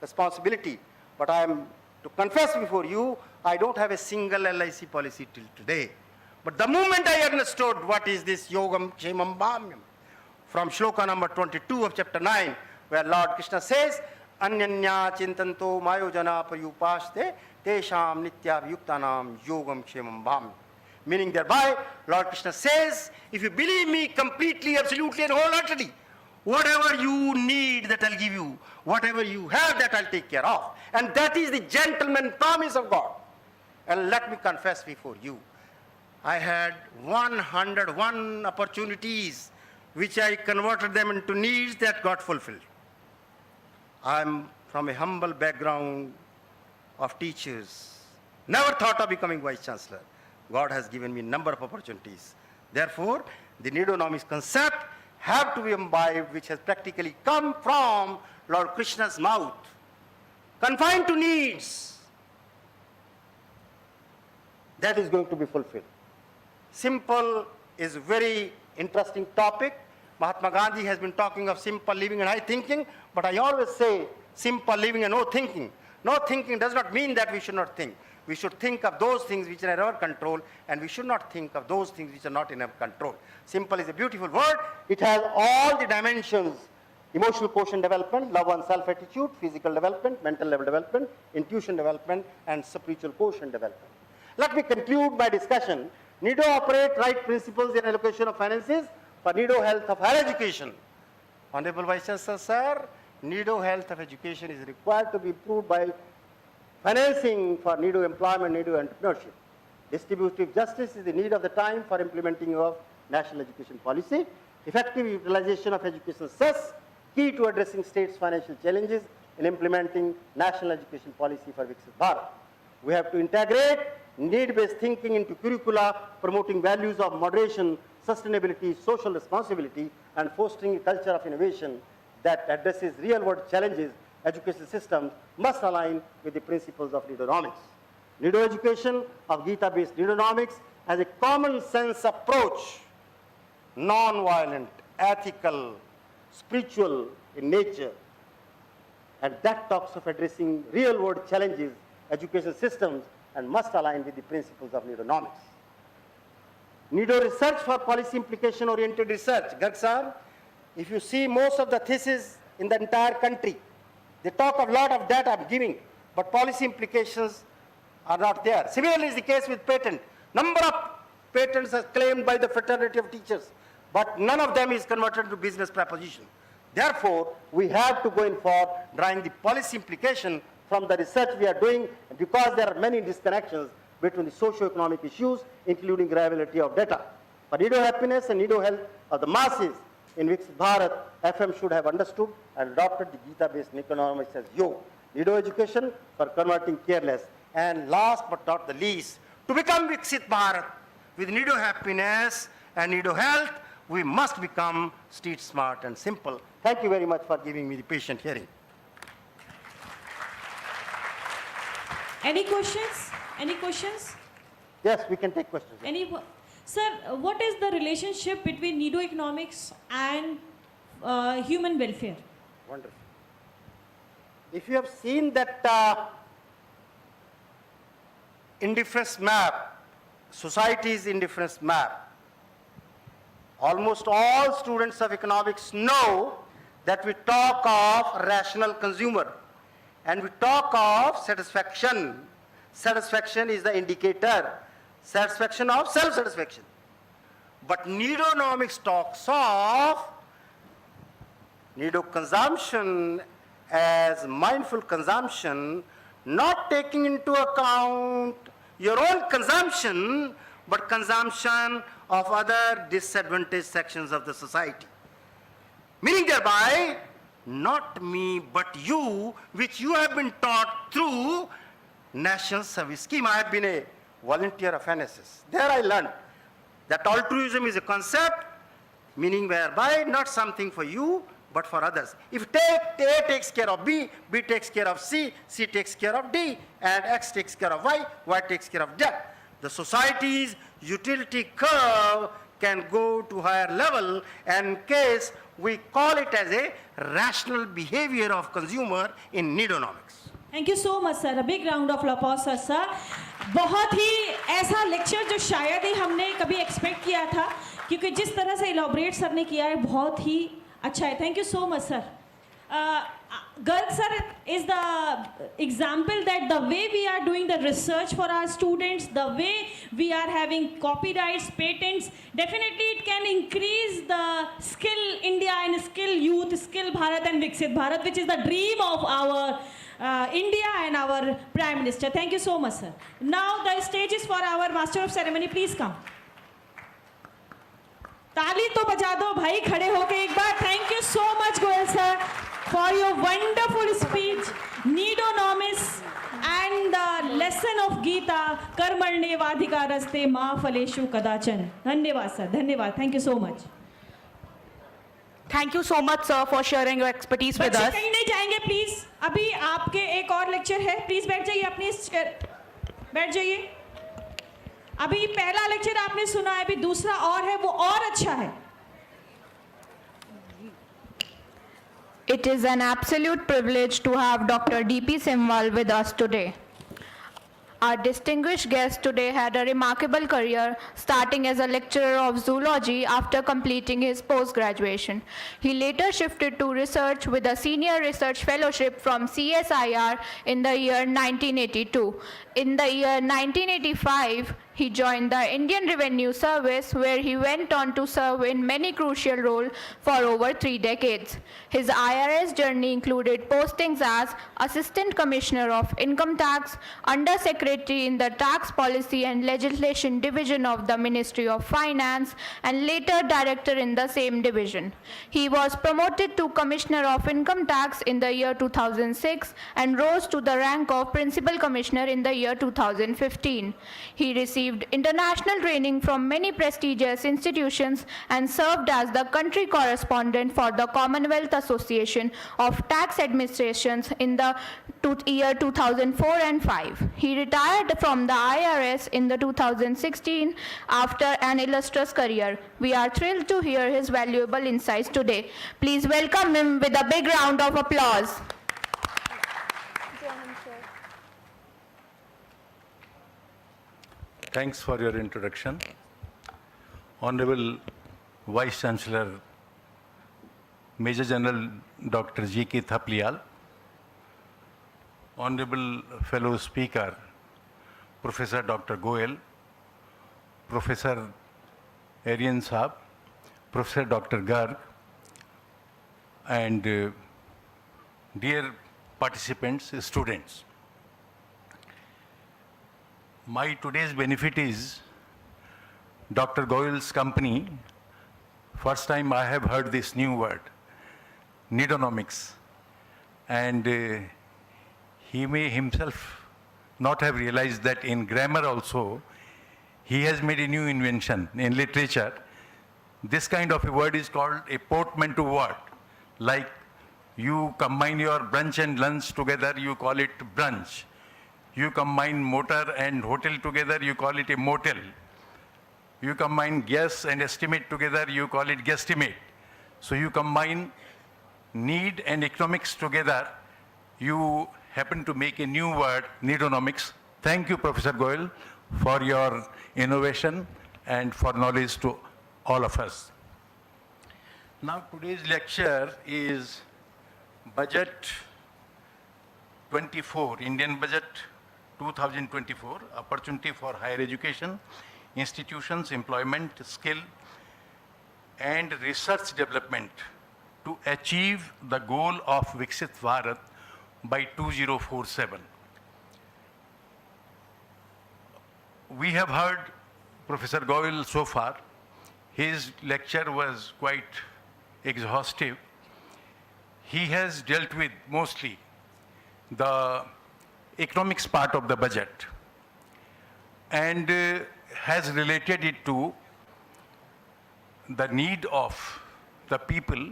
responsibility. But I am to confess before you, I don't have a single LIC policy till today. But the moment I understood what is this yogam kshemam bhamyam, from shloka number 22 of chapter 9, where Lord Krishna says, Anyanya chintanto mayojana payupaste tesham nityabhyuktanam yogam kshemam bhamyam. Meaning thereby, Lord Krishna says, if you believe me completely, absolutely and wholeheartedly, whatever you need, that I'll give you. Whatever you have, that I'll take care of. And that is the gentleman promise of God. And let me confess before you, I had 101 opportunities which I converted them into needs that got fulfilled. I'm from a humble background of teachers. Never thought of becoming Vice Chancellor. God has given me a number of opportunities. Therefore, the Needonomics concept have to be imbibed, which has practically come from Lord Krishna's mouth. Confined to needs, that is going to be fulfilled. Simple is a very interesting topic. Mahatma Gandhi has been talking of simple living and high thinking, but I always say simple living and no thinking. No thinking does not mean that we should not think. We should think of those things which are in our control, and we should not think of those things which are not in our control. Simple is a beautiful word. It has all the dimensions: emotional quotient development, love and self-attitude, physical development, mental level development, intuition development, and spiritual quotient development. Let me conclude my discussion. NIDO operate right principles in allocation of finances for NIDO health of higher education. Honorable Vice Chancellor, sir, NIDO health of education is required to be improved by financing for NIDO employment, NIDO entrepreneurship. Distributive justice is the need of the time for implementing of national education policy. Effective utilization of education cess, key to addressing states' financial challenges in implementing national education policy for VIKSHIT Bharat. We have to integrate need-based thinking into curricula, promoting values of moderation, sustainability, social responsibility, and fostering a culture of innovation that addresses real-world challenges. Education systems must align with the principles of Needonomics. Nido education of Gita-based Needonomics has a common sense approach, non-violent, ethical, spiritual in nature, and that talks of addressing real-world challenges, education systems, and must align with the principles of Needonomics. Nido research for policy implication oriented research. Garg sir, if you see most of the theses in the entire country, they talk of a lot of data I'm giving, but policy implications are not there. Similarly is the case with patent. Number of patents are claimed by the fraternity of teachers, but none of them is converted to business proposition. Therefore, we have to go in for drawing the policy implication from the research we are doing, because there are many disconnections between the socio-economic issues, including reliability of data. For Nido happiness and Nido health of the masses, in VIKSHIT Bharat, FM should have understood and adopted the Gita-based Needonomics as yoga. Nido education for converting careless. And last but not the least, to become VIKSHIT Bharat with Nido happiness and Nido health, we must become street smart and simple. Thank you very much for giving me the patient hearing. Any questions? Any questions? Yes, we can take questions. Sir, what is the relationship between Nido economics and human welfare? Wonderful. If you have seen that indifference map, society's indifference map, almost all students of economics know that we talk of rational consumer and we talk of satisfaction. Satisfaction is the indicator. Satisfaction of self-satisfaction. But Needonomics talks of Nido consumption as mindful consumption, not taking into account your own consumption, but consumption of other disadvantaged sections of the society. Meaning thereby, not me, but you, which you have been taught through National Service Scheme. I have been a volunteer of NSS. There I learned that altruism is a concept, meaning whereby not something for you, but for others. If A takes care of B, B takes care of C, C takes care of D, and X takes care of Y, Y takes care of Z. The society's utility curve can go to higher level, and case we call it as a rational behavior of consumer in Needonomics. Thank you so much sir, big round of applause sir. बहुत ही ऐसा lecture जो शायद ही हमने कभी expect किया था, क्योंकि जिस तरह से इलॉबरेट सर ने किया है बहुत ही अच्छा है. Thank you so much sir. Garg sir is the example that the way we are doing the research for our students, the way we are having copyrights, patents, definitely it can increase the skill India and skill youth, skill Bharat and VIKSHIT Bharat, which is the dream of our India and our Prime Minister. Thank you so much, sir. Now the stage is for our Master of Ceremony. Please come. ताली तो बजा दो भाई खड़े होके एक बार. Thank you so much, Goel sir, for your wonderful speech, Needonomics and the lesson of Gita, कर्मण्ये वाधिकारस्ते मा फलेषु कदाचन. धन्यवाद sir, धन्यवाद. Thank you so much. Thank you so much, sir, for sharing your expertise with बच्चे us. कहीं नहीं जाएंगे please. अभी आपके एक और लेक्चर है, प्लीज बैठ जाइए अपनी बैठ जाइए. अभी पहला लेक्चर आपने सुना है, अभी दूसरा और है, वो और अच्छा है. It is an absolute privilege to have Dr. D.P. Semwal with us today. Our distinguished guest today had a remarkable career, starting as a lecturer of zoology after completing his post-graduation. He later shifted to research with a senior research fellowship from CSIR in the year 1982. In the year 1985, he joined the Indian Revenue Service, where he went on to serve in many crucial roles for over 3 decades. His IRS journey included postings as Assistant Commissioner of Income Tax, Under Secretary in the Tax Policy and Legislation Division of the Ministry of Finance, and later Director in the same division. He was promoted to Commissioner of Income Tax in the year 2006 and rose to the rank of Principal Commissioner in the year 2015. He received international training from many prestigious institutions and served as the country correspondent for the Commonwealth Association of Tax Administrations in the year 2004 and 5. He retired from the IRS in the 2016 after an illustrious career. We are thrilled to hear his valuable insights today. Please welcome him with a big round of applause. Thanks for your introduction. Honorable Vice Chancellor, Major General Dr. G.K. Thapliyal, Honorable Fellow Speaker, Professor Dr. Goel, Professor Aryan Saab, Professor Dr. Garg, and dear participants, students. My today's benefit is Dr. Goel's company. First time I have heard this new word, Needonomics. And he may himself not have realized that in grammar also, he has made a new invention in literature. This kind of a word is called a portmanteau word. Like you combine your brunch and lunch together, you call it brunch. You combine motor and hotel together, you call it a motel. You combine guess and estimate together, you call it guesstimate. So you combine need and economics together, you happen to make a new word, Needonomics. Thank you, Professor Goel, for your innovation and for knowledge to all of us. Now today's lecture is Budget 24, Indian Budget 2024, Opportunity for Higher Education, Institutions, Employment, Skill, and Research Development to achieve the goal of VIKSHIT Bharat by 2047. We have heard Professor Goel so far. His lecture was quite exhaustive. He has dealt with mostly the economics part of the budget and has related it to the need of the people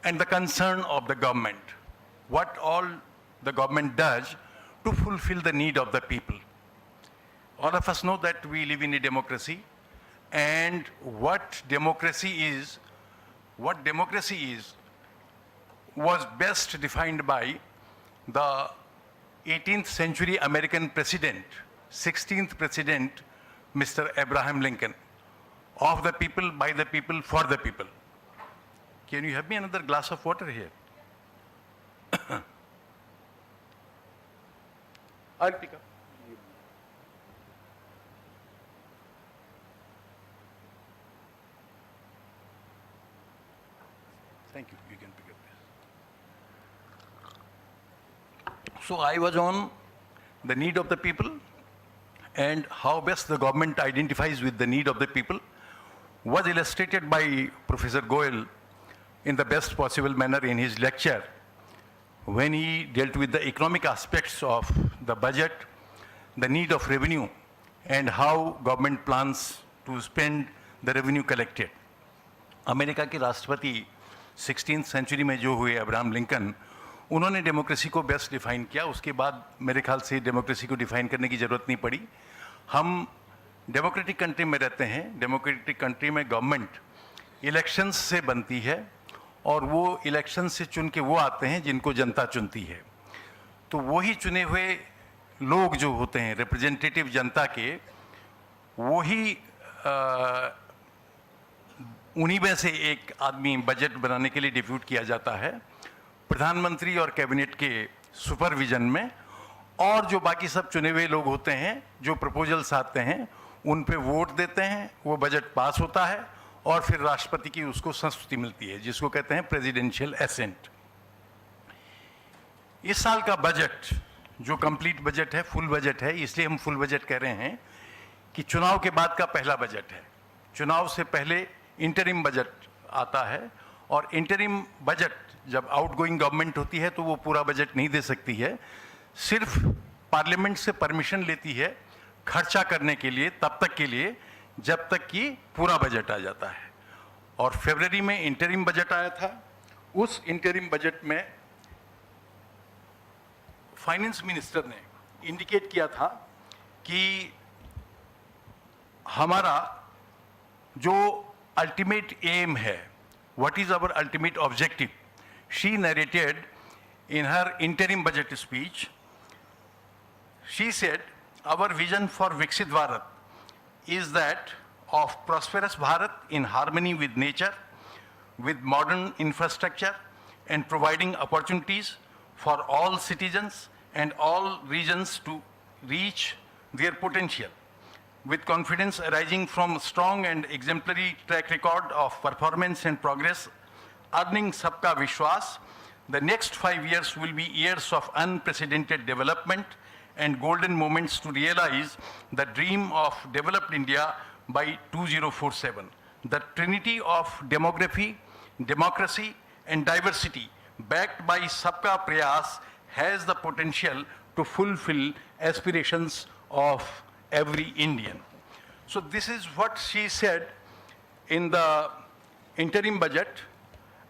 and the concern of the government. What all the government does to fulfill the need of the people. All of us know that we live in a democracy and what democracy is was best defined by the 18th century American president, 16th president, Mr. Abraham Lincoln. Of the people, by the people, for the people. Can you have me another glass of water here? I'll pick up. Thank you. You can pick up this. So I was on the need of the people and how best the government identifies with the need of the people was illustrated by Professor Goel in the best possible manner in his lecture when he dealt with the economic aspects of the budget, the need of revenue, and how government plans to spend the revenue collected. America के राष्ट्रपति 16th century में जो हुए Abraham Lincoln, उन्होंने democracy को best define किया. उसके बाद मेरे ख्याल से डेमोक्रेसी को डिफाइन करने की ज़रूरत नहीं पड़ी. हम डेमोक्रेटिक कंट्री में रहते हैं. डेमोक्रेटिक कंट्री में गवर्नमेंट इलेक्शंस से बनती है और वो इलेक्शन से चुन के वो आते हैं जिनको जनता चुनती है. तो वही चुने हुए लोग जो होते हैं रिप्रेजेंटेटिव जनता के, वही उन्हीं में से एक आदमी बजट बनाने के लिए डिप्यूट किया जाता है प्रधानमंत्री और कैबिनेट के सुपरविजन में. और जो बाकी सब चुने हुए लोग होते हैं जो प्रपोजल्स आते हैं उन पे वोट देते हैं, वो बजट पास होता है और फिर राष्ट्रपति की उसको संस्तुति मिलती है जिसको कहते हैं प्रेसिडेंशियल एसेंट. इस साल का बजट जो कंप्लीट बजट है, फुल बजट है, इसलिए हम फुल बजट कह रहे हैं कि चुनाव के बाद का पहला बजट है. चुनाव से पहले इंटरिम बजट आता है और इंटरिम बजट जब आउटगोइंग गवर्नमेंट होती है तो वो पूरा बजट नहीं दे सकती है, सिर्फ पार्लियामेंट से परमिशन लेती है खर्चा करने के लिए तब तक के लिए जब तक कि पूरा बजट आ जाता है. और फरवरी में इंटरिम बजट आया था. उस इंटरिम बजट में फाइनेंस मिनिस्टर ने इंडिकेट किया था कि हमारा जो अल्टीमेट एम है, what is our ultimate objective. She narrated in her interim budget speech, she said, our vision for VIKSHIT Bharat is that of prosperous Bharat in harmony with nature, with modern infrastructure, and providing opportunities for all citizens and all regions to reach their potential, with confidence arising from strong and exemplary track record of performance and progress, earning Sabka Vishwas. The next 5 years will be years of unprecedented development and golden moments to realize the dream of developed India by 2047. The trinity of demography, democracy, and diversity, backed by Sabka Prayas, has the potential to fulfill aspirations of every Indian. So this is what she said in the interim budget.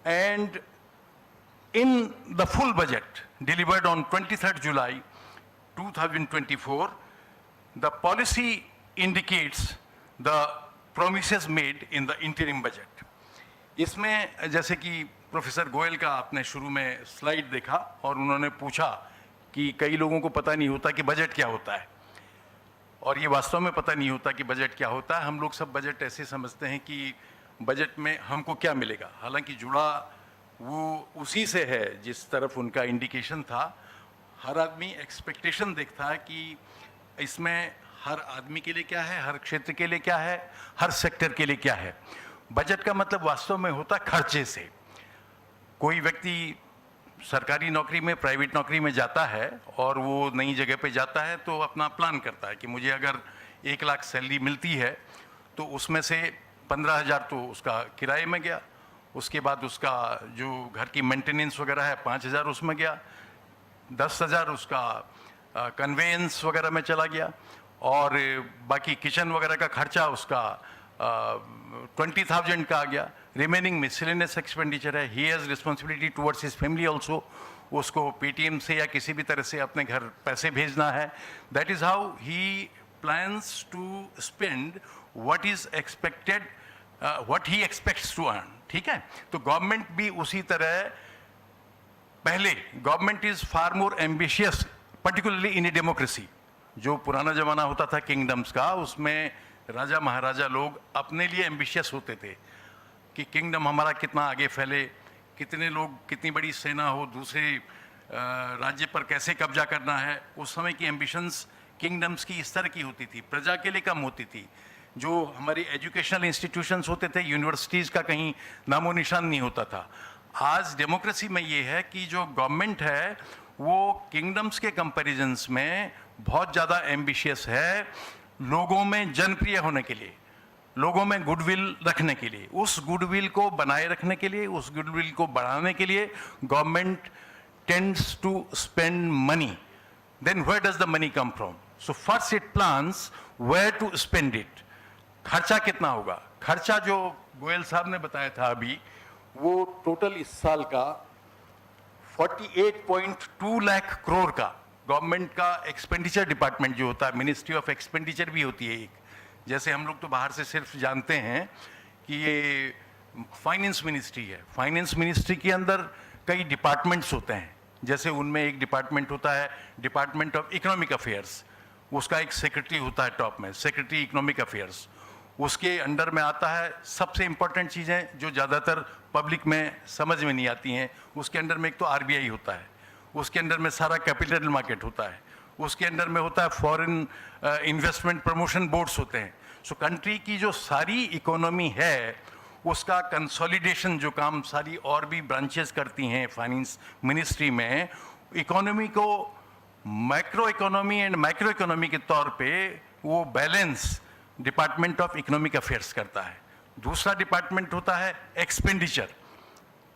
And in the full budget delivered on 23rd July 2024, the policy indicates the promises made in the interim budget. इसमें जैसे कि professor Goyal का आपने शुरू में slide देखा और उन्होंने पूछा कि कई लोगों को पता नहीं होता कि बजट क्या होता है, और ये वास्तव में पता नहीं होता कि बजट क्या होता है. हम लोग सब बजट ऐसे समझते हैं कि बजट में हमको क्या मिलेगा, हालांकि जुड़ा वो उसी से है जिस तरफ उनका इंडिकेशन था. हर आदमी एक्सपेक्टेशन देखता है कि इसमें हर आदमी के लिए क्या है, हर क्षेत्र के लिए क्या है, हर सेक्टर के लिए क्या है. बजट का मतलब वास्तव में होता खर्चे से. कोई व्यक्ति सरकारी नौकरी में, प्राइवेट नौकरी में जाता है और वो नई जगह पे जाता है तो अपना प्लान करता है कि मुझे अगर 1 लाख सैलरी मिलती है तो उसमें से 15,000 तो उसका किराए में गया, उसके बाद उसका जो घर की मेंटेनेंस वगैरह है 5,000 उसमें गया, 10,000 उसका कन्वेयंस वगैरह में चला गया, और बाकी किचन वगैरह का खर्चा उसका 20,000 का आ गया. रिमेनिंग मिसलेनियस एक्सपेंडिचर है. He has responsibility towards his family also. उसको पेटीएम से या किसी भी तरह से अपने घर पैसे भेजना है. That is how he plans to spend what is expected, what he expects to earn. ठीक है, तो गवर्नमेंट भी उसी तरह, पहले government is far more ambitious, particularly in a democracy. जो पुराना जमाना होता था किंगडम्स का, उसमें राजा महाराजा लोग अपने लिए एम्बिशियस होते थे कि किंगडम हमारा कितना आगे फैले, कितने लोग, कितनी बड़ी सेना हो, दूसरे राज्य पर कैसे कब्जा करना है. उस समय की एम्बिशंस किंगडम्स की इस तरह की होती थी, प्रजा के लिए कम होती थी. जो हमारी एजुकेशनल इंस्टीट्यूशंस होते थे, यूनिवर्सिटीज़ का कहीं नामो निशान नहीं होता था. आज डेमोक्रेसी में ये है कि जो गवर्नमेंट है वो किंगडम्स के कंपैरिजन्स में बहुत ज़्यादा एम्बिशियस है, लोगों में जनप्रिय होने के लिए, लोगों में गुडविल रखने के लिए. उस गुडविल को बनाए रखने के लिए, उस गुडविल को बढ़ाने के लिए government tends to spend money. Then where does the money come from? So first it plans where to spend it. खर्चा कितना होगा? खर्चा जो गोयल साहब ने बताया था अभी, वो टोटल इस साल का 48.2 लाख करोड़ का गवर्नमेंट का एक्सपेंडिचर डिपार्टमेंट जो होता है, मिनिस्ट्री ऑफ एक्सपेंडिचर भी होती है एक. जैसे हम लोग तो बाहर से सिर्फ जानते हैं कि ये फाइनेंस मिनिस्ट्री है. फाइनेंस मिनिस्ट्री के अंदर कई डिपार्टमेंट्स होते हैं. जैसे उनमें एक डिपार्टमेंट होता है डिपार्टमेंट ऑफ इकोनॉमिक अफेयर्स, उसका एक सेक्रेटरी होता है टॉप में, सेक्रेटरी इकोनॉमिक अफेयर्स. उसके अंडर में आता है सबसे इंपॉर्टेंट चीज़ें जो ज़्यादातर पब्लिक में समझ में नहीं आती हैं. उसके अंडर में एक तो आरबीआई होता है, उसके अंडर में सारा कैपिटल मार्केट होता है, उसके अंडर में होता है फॉरेन इन्वेस्टमेंट प्रमोशन बोर्ड्स होते हैं. सो कंट्री की जो सारी इकोनॉमी है उसका कंसोलिडेशन जो काम सारी और भी ब्रांचेस करती हैं फाइनेंस मिनिस्ट्री में, इकोनॉमी को macro economy and micro economy के तौर पे वो balance department of economic affairs करता है. दूसरा डिपार्टमेंट होता है एक्सपेंडिचर,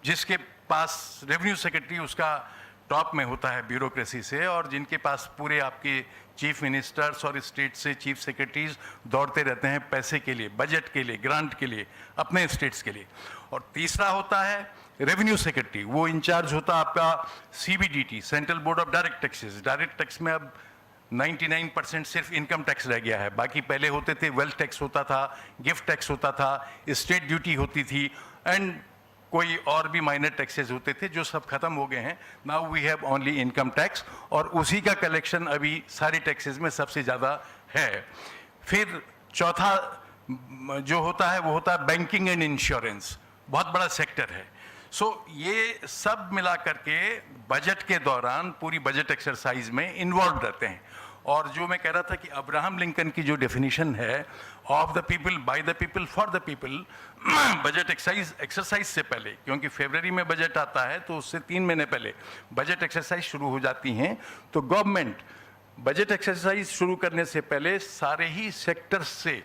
जिसके पास रेवेन्यू सेक्रेटरी उसका टॉप में होता है ब्यूरोक्रेसी से, और जिनके पास पूरे आपके चीफ मिनिस्टर्स और स्टेट से चीफ सेक्रेटरीज दौड़ते रहते हैं पैसे के लिए, बजट के लिए, ग्रांट के लिए, अपने स्टेट्स के लिए. और तीसरा होता है रेवेन्यू सेक्रेटरी, वो इंचार्ज होता है आपका CBDT, central board of direct taxes. Direct tax में अब 99% सिर्फ इनकम टैक्स रह गया है. बाकी पहले होते थे वेल्थ टैक्स होता था, गिफ्ट टैक्स होता था, स्टेट ड्यूटी होती थी, एंड कोई और भी माइनर टैक्सेस होते थे जो सब खत्म हो गए हैं. Now we have only income tax, और उसी का कलेक्शन अभी सारी टैक्सेस में सबसे ज़्यादा है. फिर चौथा जो होता है वो होता है बैंकिंग एंड इंश्योरेंस, बहुत बड़ा सेक्टर है. सो ये सब मिला करके बजट के दौरान पूरी बजट एक्सरसाइज में इन्वॉल्व रहते हैं. और जो मैं कह रहा था कि अब्राहम लिंकन की जो डेफिनेशन है of the people, by the people, for the people, budget exercise से पहले, क्योंकि फरवरी में बजट आता है तो उससे 3 महीने पहले बजट एक्सरसाइज शुरू हो जाती हैं. तो गवर्नमेंट बजट एक्सरसाइज शुरू करने से पहले सारे ही सेक्टर्स से,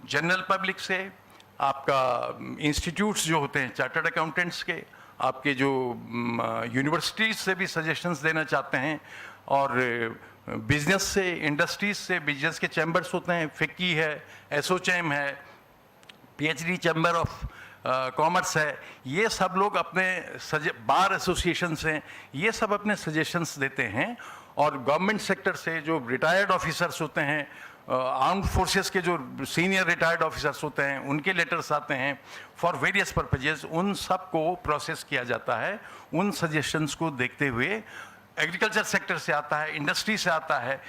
जनरल पब्लिक से, आपका इंस्टीट्यूट्स जो होते हैं चार्टर्ड अकाउंटेंट्स के, आपके जो यूनिवर्सिटीज़ से भी सजेशंस देना चाहते हैं, और बिजनेस से, इंडस्ट्रीज से, बिजनेस के चैम्बर्स होते हैं, फिक्की है, एसोचैम है, पीएचडी चैम्बर ऑफ कॉमर्स है, ये सब लोग अपने बार एसोसिएशंस हैं, ये सब अपने सजेशंस देते हैं. और गवर्नमेंट सेक्टर से जो रिटायर्ड ऑफिसर्स होते हैं, आर्म्ड फोर्सेस के जो सीनियर रिटायर्ड ऑफिसर्स होते हैं, उनके लेटर्स आते हैं फॉर वेरियस पर्पजेज, उन सब को प्रोसेस किया जाता है. उन सजेशंस को देखते हुए एग्रीकल्चर सेक्टर से आता है, इंडस्ट्री से आता है.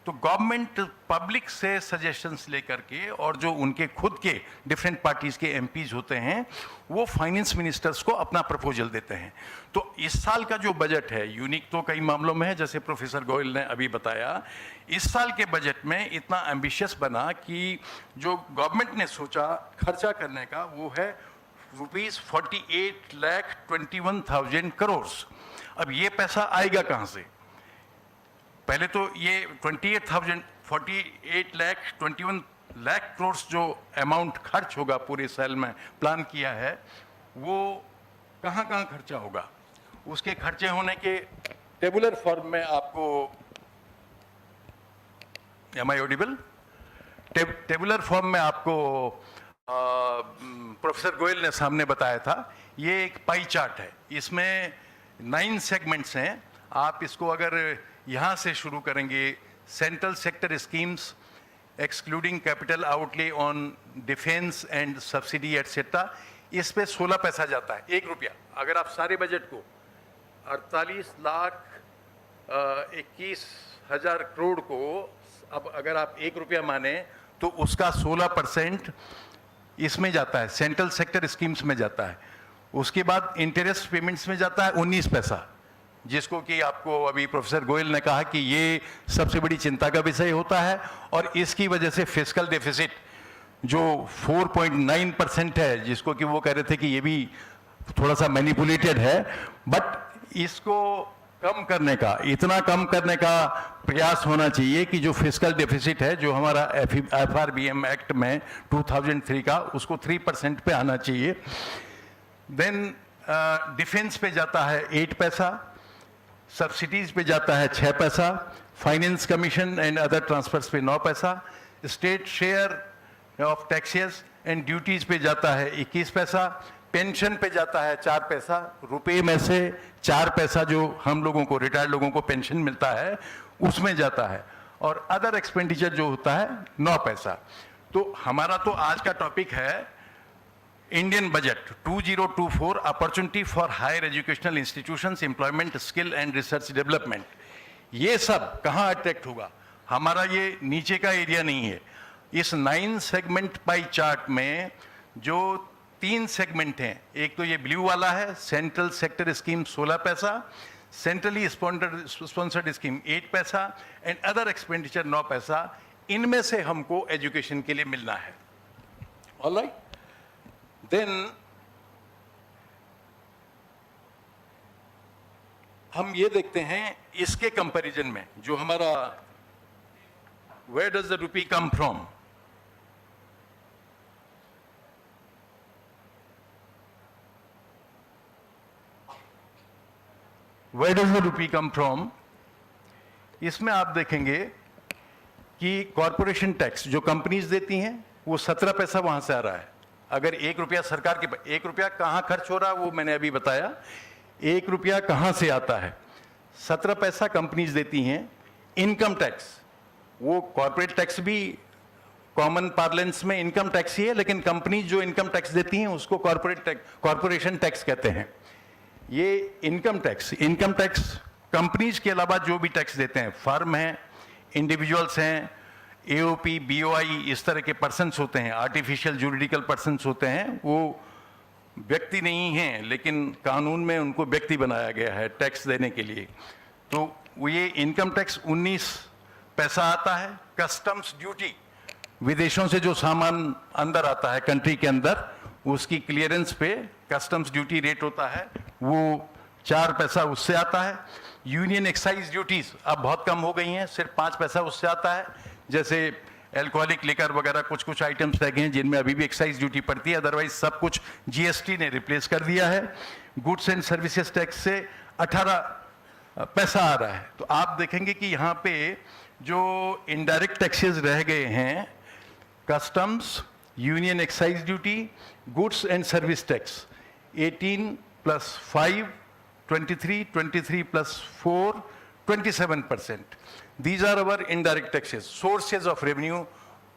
तो गवर्नमेंट पब्लिक से सजेशंस लेकर के, और जो उनके खुद के डिफरेंट पार्टीज के एमपीज होते हैं, वो फाइनेंस मिनिस्टर्स को अपना प्रपोजल देते हैं. तो इस साल का जो बजट है यूनिक तो कई मामलों में है, जैसे प्रोफेसर गोयल ने अभी बताया. इस साल के बजट में इतना एम्बिशियस बना कि जो गवर्नमेंट ने सोचा खर्चा करने का वो है ₹48,21,000 करोड़. अब ये पैसा आएगा कहाँ से? पहले तो ये 48,21 करोड़ जो अमाउंट खर्च होगा पूरे साल में प्लान किया है, वो कहाँ कहाँ खर्चा होगा, उसके खर्चे होने के टेबुलर फॉर्म में आपको, am I audible, tabular form में आपको प्रोफेसर गोयल ने सामने बताया था. ये एक पाई चार्ट है, इसमें 9 सेगमेंट्स हैं. आप इसको अगर यहाँ से शुरू करेंगे, central sector schemes, excluding capital outlay on defense and subsidy etc. इस पे 16 पैसा जाता है, 1 रुपया। अगर आप सारे बजट को 48,21,000 करोड़ को अब अगर आप 1 रुपया माने तो उसका 16% इसमें जाता है, सेंट्रल सेक्टर स्कीम्स में जाता है। उसके बाद इंटरेस्ट पेमेंट्स में जाता है 19 पैसा, जिसको कि आपको अभी प्रोफेसर गोयल ने कहा कि ये सबसे बड़ी चिंता का विषय होता है, और इसकी वजह से फिस्कल डेफिसिट जो 4.9% है, जिसको कि वो कह रहे थे कि ये भी थोड़ा सा मैनिपुलेटेड है, बट इसको कम करने का, इतना कम करने का प्रयास होना चाहिए कि जो फिस्कल डेफिसिट है, जो हमारा FRBM एक्ट में 2003 का, उसको 3% पे आना चाहिए। देन डिफेंस पे जाता है 8 पैसा, सब्सिडीज पे जाता है 6 पैसा, finance commission and other transfers पे 9 पैसा, state share of taxes and duties पे जाता है 21 पैसा, पेंशन पे जाता है 4 पैसा, रुपए में से 4 पैसा जो हम लोगों को, रिटायर्ड लोगों को पेंशन मिलता है उसमें जाता है, और अदर एक्सपेंडिचर जो होता है 9 पैसा। तो हमारा तो आज का टॉपिक है Indian budget 2024 opportunity for higher educational institutions, employment, skill and research development. ये सब कहाँ अट्रैक्ट होगा? हमारा ये नीचे का एरिया नहीं है। इस 9 सेगमेंट पाई चार्ट में जो 3 सेगमेंट हैं, एक तो ये ब्लू वाला है, सेंट्रल सेक्टर स्कीम 16 पैसा, सेंट्रली स्पॉन्सर्ड स्कीम 8 पैसा एंड अदर एक्सपेंडिचर 9 पैसा, इनमें से हमको एजुकेशन के लिए मिलना है। ऑलराइट, देन हम ये देखते हैं इसके कंपैरिजन में जो हमारा where does the rupee come from, where does the rupee come from, इसमें आप देखेंगे कि कॉरपोरेशन टैक्स जो कंपनीज देती हैं वो 17 पैसा वहां से आ रहा है। अगर 1 रुपया सरकार के, 1 रुपया कहां खर्च हो रहा है वो मैंने अभी बताया, 1 रुपया कहां से आता है, 17 पैसा कंपनीज देती हैं। इनकम टैक्स, वो कॉर्पोरेट टैक्स भी कॉमन पार्लेंस में इनकम टैक्स ही है, लेकिन कंपनीज जो इनकम टैक्स देती हैं उसको कॉर्पोरेशन टैक्स कहते हैं। ये इनकम टैक्स कंपनीज के अलावा जो भी टैक्स देते हैं, फर्म हैं, इंडिविजुअल्स हैं, AOP, BOI, इस तरह के पर्सन्स होते हैं, आर्टिफिशियल जुरिडिकल पर्सन्स होते हैं, वो व्यक्ति नहीं हैं लेकिन कानून में उनको व्यक्ति बनाया गया है टैक्स देने के लिए। तो ये इनकम टैक्स 19 पैसा आता है। कस्टम्स ड्यूटी, विदेशों से जो सामान अंदर आता है कंट्री के अंदर, उसकी क्लियरेंस पे कस्टम्स ड्यूटी रेट होता है, वो 4 पैसा उससे आता है। यूनियन एक्साइज ड्यूटीज अब बहुत कम हो गई हैं, सिर्फ 5 पैसा उससे आता है। जैसे एल्कोहलिक लिकर वगैरह कुछ आइटम्स रह गए हैं जिनमें अभी भी एक्साइज ड्यूटी पड़ती है, अदरवाइज सब कुछ GST ने रिप्लेस कर दिया है। गुड्स एंड सर्विसेज टैक्स से 18 पैसा आ रहा है। तो आप देखेंगे कि यहाँ पे जो इनडायरेक्ट टैक्सेस रह गए हैं, customs, union excise duty, goods and service tax, 18 + 5 23, 23 + 4 27%. These are our indirect taxes, sources of revenue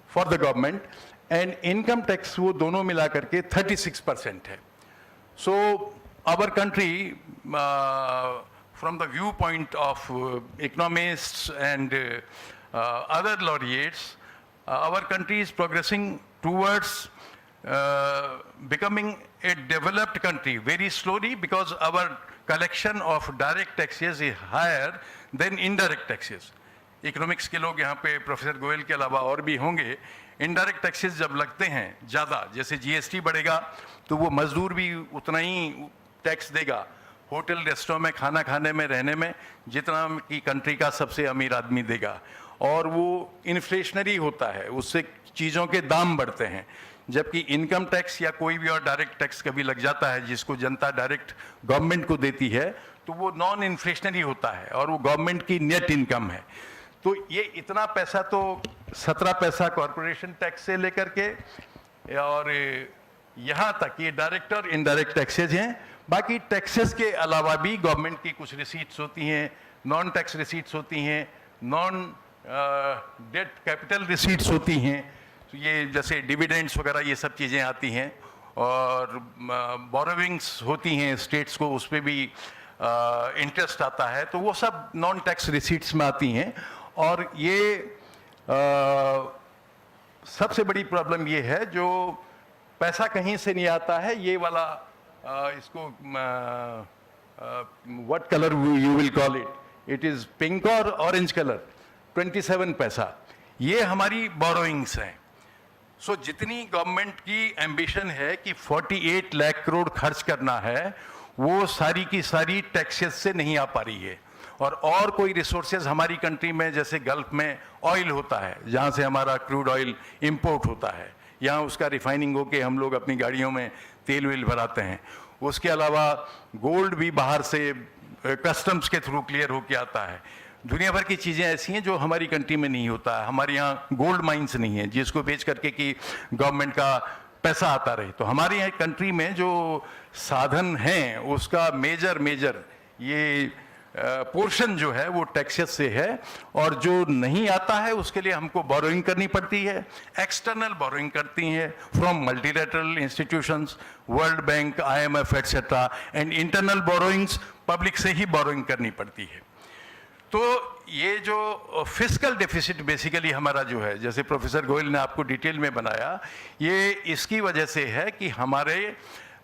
for the government, and income tax वो दोनों मिला करके 36% है। So our country, from the viewpoint of economists and other laureates, our country is progressing towards becoming a developed country very slowly, because our collection of direct taxes is higher than indirect taxes. Economics के लोग यहाँ पे professor Goyal के अलावा और भी होंगे। Indirect taxes जब लगते हैं ज़्यादा, जैसे GST बढ़ेगा तो वो मजदूर भी उतना ही टैक्स देगा, होटल रेस्टोरेंट में खाना खाने में, रहने में, जितना कि कंट्री का सबसे अमीर आदमी देगा, और वो इन्फ्लेशनरी होता है, उससे चीज़ों के दाम बढ़ते हैं। जबकि इनकम टैक्स या कोई भी और डायरेक्ट टैक्स कभी लग जाता है जिसको जनता डायरेक्ट गवर्नमेंट को देती है, तो वो नॉन इन्फ्लेशनरी होता है और वो गवर्नमेंट की नेट इनकम है। तो ये इतना पैसा तो 17 पैसा कॉरपोरेशन टैक्स से लेकर के और यहाँ तक ये डायरेक्ट और इनडायरेक्ट टैक्सेज हैं। बाकी टैक्सेस के अलावा भी गवर्नमेंट की कुछ रिसीट्स होती हैं, नॉन टैक्स रिसीट्स होती हैं, नॉन डेट कैपिटल रिसीट्स होती हैं, तो ये जैसे डिविडेंड्स वगैरह ये सब चीज़ें आती हैं, और बोरोविंग्स होती हैं स्टेट्स को, उस पर भी इंटरेस्ट आता है, तो वो सब नॉन टैक्स रिसीट्स में आती हैं। और ये सबसे बड़ी प्रॉब्लम ये है, जो पैसा कहीं से नहीं आता है, ये वाला इसको what colour you will call it, it is pink और ऑरेंज कलर, 27 पैसा, ये हमारी बोरोइंग्स हैं। सो जितनी गवर्नमेंट की एम्बिशन है कि 48 लाख करोड़ खर्च करना है, वो सारी की सारी टैक्सेस से नहीं आ पा रही है। और कोई रिसोर्सेज हमारी कंट्री में, जैसे गल्फ में ऑयल होता है, जहाँ से हमारा क्रूड ऑयल इंपोर्ट होता है, यहाँ उसका रिफाइनिंग होके हम लोग अपनी गाड़ियों में तेल वेल भराते हैं। उसके अलावा गोल्ड भी बाहर से कस्टम्स के थ्रू क्लियर होके आता है। दुनिया भर की चीज़ें ऐसी हैं जो हमारी कंट्री में नहीं होता है। हमारे यहाँ गोल्ड माइंस नहीं है जिसको बेच करके कि गवर्नमेंट का पैसा आता रहे। तो हमारे यहाँ कंट्री में जो साधन हैं उसका मेजर ये पोर्शन जो है वो टैक्सेस से है, और जो नहीं आता है उसके लिए हमको बोरोइंग करनी पड़ती है। एक्सटर्नल बोरोइंग करती हैं from multilateral institutions, world bank, IMF etcetera, and internal borrowings public से ही बोरोइंग करनी पड़ती है। तो ये जो फिस्कल डेफिसिट बेसिकली हमारा जो है, जैसे प्रोफेसर गोयल ने आपको डिटेल में बनाया, ये इसकी वजह से है कि हमारे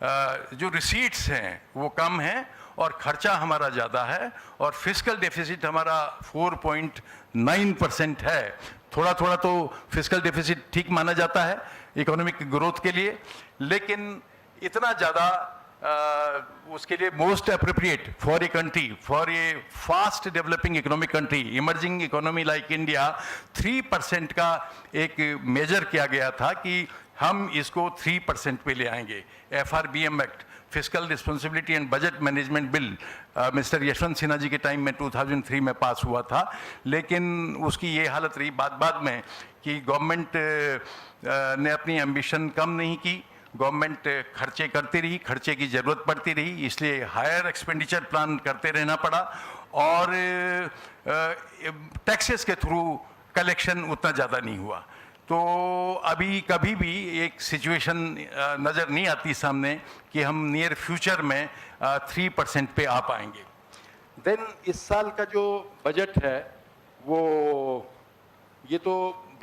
जो रिसीट्स हैं वो कम हैं और खर्चा हमारा ज़्यादा है, और फिस्कल डेफिसिट हमारा 4.9% है। थोड़ा थोड़ा तो फिस्कल डेफिसिट ठीक माना जाता है इकोनॉमिक ग्रोथ के लिए, लेकिन इतना ज़्यादा उसके लिए most appropriate for a country, for a fast developing economic country, emerging economy like India, 3% का एक मेजर किया गया था कि हम इसको 3% पे ले आएंगे। FRBM act, fiscal responsibility and budget management bill, mister Yashwant Sinha ji के टाइम में 2003 में पास हुआ था, लेकिन उसकी ये हालत रही बाद में कि गवर्नमेंट ने अपनी एम्बिशन कम नहीं की, गवर्नमेंट खर्चे करती रही, खर्चे की ज़रूरत पड़ती रही, इसलिए हायर एक्सपेंडिचर प्लान करते रहना पड़ा, और टैक्सेस के थ्रू कलेक्शन उतना ज़्यादा नहीं हुआ। तो अभी कभी भी एक सिचुएशन नज़र नहीं आती सामने कि हम नियर फ्यूचर में 3% पे आ पाएंगे। देन इस साल का जो बजट है वो, ये तो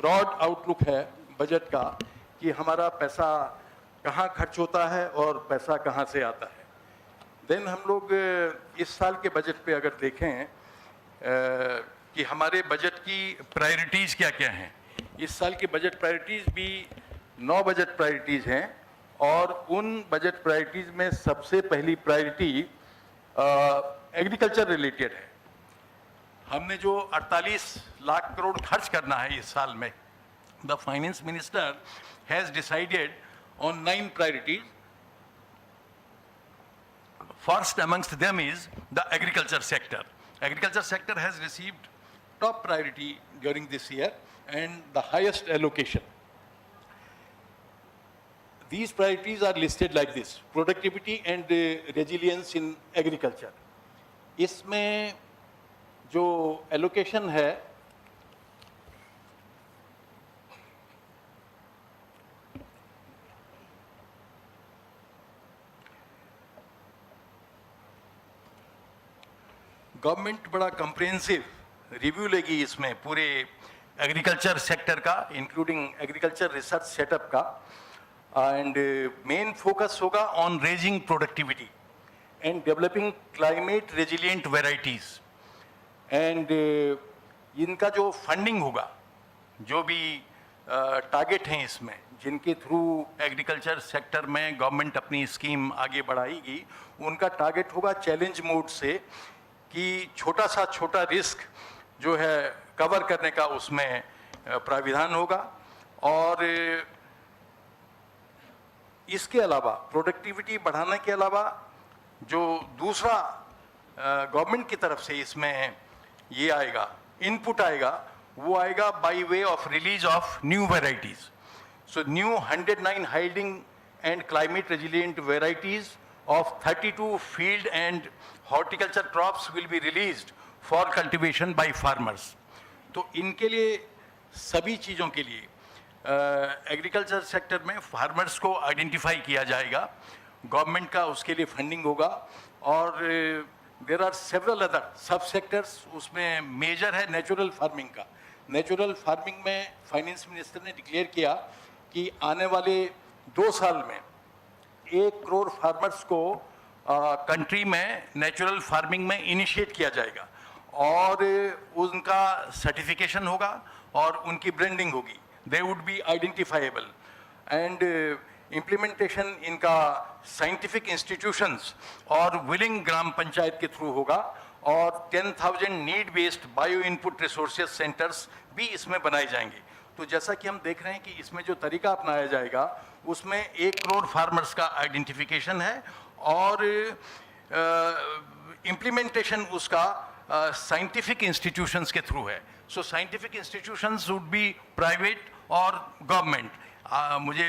ब्रॉड आउटलुक है बजट का कि हमारा पैसा कहाँ खर्च होता है और पैसा कहाँ से आता है। देन हम लोग इस साल के बजट पे अगर देखें कि हमारे बजट की प्रायोरिटीज़ क्या क्या हैं, इस साल की बजट प्रायोरिटीज़ भी 9 बजट प्रायोरिटीज़ हैं, और उन बजट प्रायोरिटीज़ में सबसे पहली प्रायोरिटी एग्रीकल्चर रिलेटेड है। हमने जो 48 लाख करोड़ खर्च करना है इस साल में, the finance minister has decided on 9 priorities. First amongst them is the agriculture sector. Agriculture sector has received top priority during this year and the highest allocation. These priorities are listed like this: productivity and resilience in agriculture. इसमें जो allocation है government बड़ा comprehensive review लेगी इसमें पूरे agriculture sector का, including agriculture research setup का, and main focus होगा on raising productivity and developing climate resilient varieties. And इनका जो फंडिंग होगा, जो भी टारगेट हैं इसमें, जिनके थ्रू एग्रीकल्चर सेक्टर में गवर्नमेंट अपनी स्कीम आगे बढ़ाएगी, उनका टारगेट होगा चैलेंज मोड से कि छोटा रिस्क जो है कवर करने का उसमें प्राविधान होगा। और इसके अलावा प्रोडक्टिविटी बढ़ाने के अलावा जो दूसरा गवर्नमेंट की तरफ से इसमें ये आएगा, इनपुट आएगा, वो आएगा by way of release of new varieties. So new 109 hiding and climate resilient varieties of 32 field and horticulture crops will be released for cultivation by farmers. तो इनके लिए सभी चीज़ों के लिए एग्रीकल्चर सेक्टर में फार्मर्स को आइडेंटिफाई किया जाएगा, गवर्नमेंट का उसके लिए फंडिंग होगा, और देयर आर सेवरल अदर सब सेक्टर्स। उसमें मेजर है नेचुरल फार्मिंग का। नेचुरल फार्मिंग में फाइनेंस मिनिस्टर ने डिक्लेयर किया कि आने वाले 2 साल में 1 करोड़ फार्मर्स को कंट्री में नेचुरल फार्मिंग में इनिशिएट किया जाएगा, और उनका सर्टिफिकेशन होगा और उनकी ब्रांडिंग होगी। They would be identifiable, and implementation इनका साइंटिफिक इंस्टीट्यूशंस और विलिंग ग्राम पंचायत के थ्रू होगा, और 10,000 need based bio input resources centres भी इसमें बनाए जाएंगे। तो जैसा कि हम देख रहे हैं कि इसमें जो तरीका अपनाया जाएगा उसमें 1 करोड़ फार्मर्स का आइडेंटिफिकेशन है, और इम्प्लीमेंटेशन उसका साइंटिफिक इंस्टीट्यूशंस के थ्रू है। सो scientific institutions would be private और गवर्नमेंट। मुझे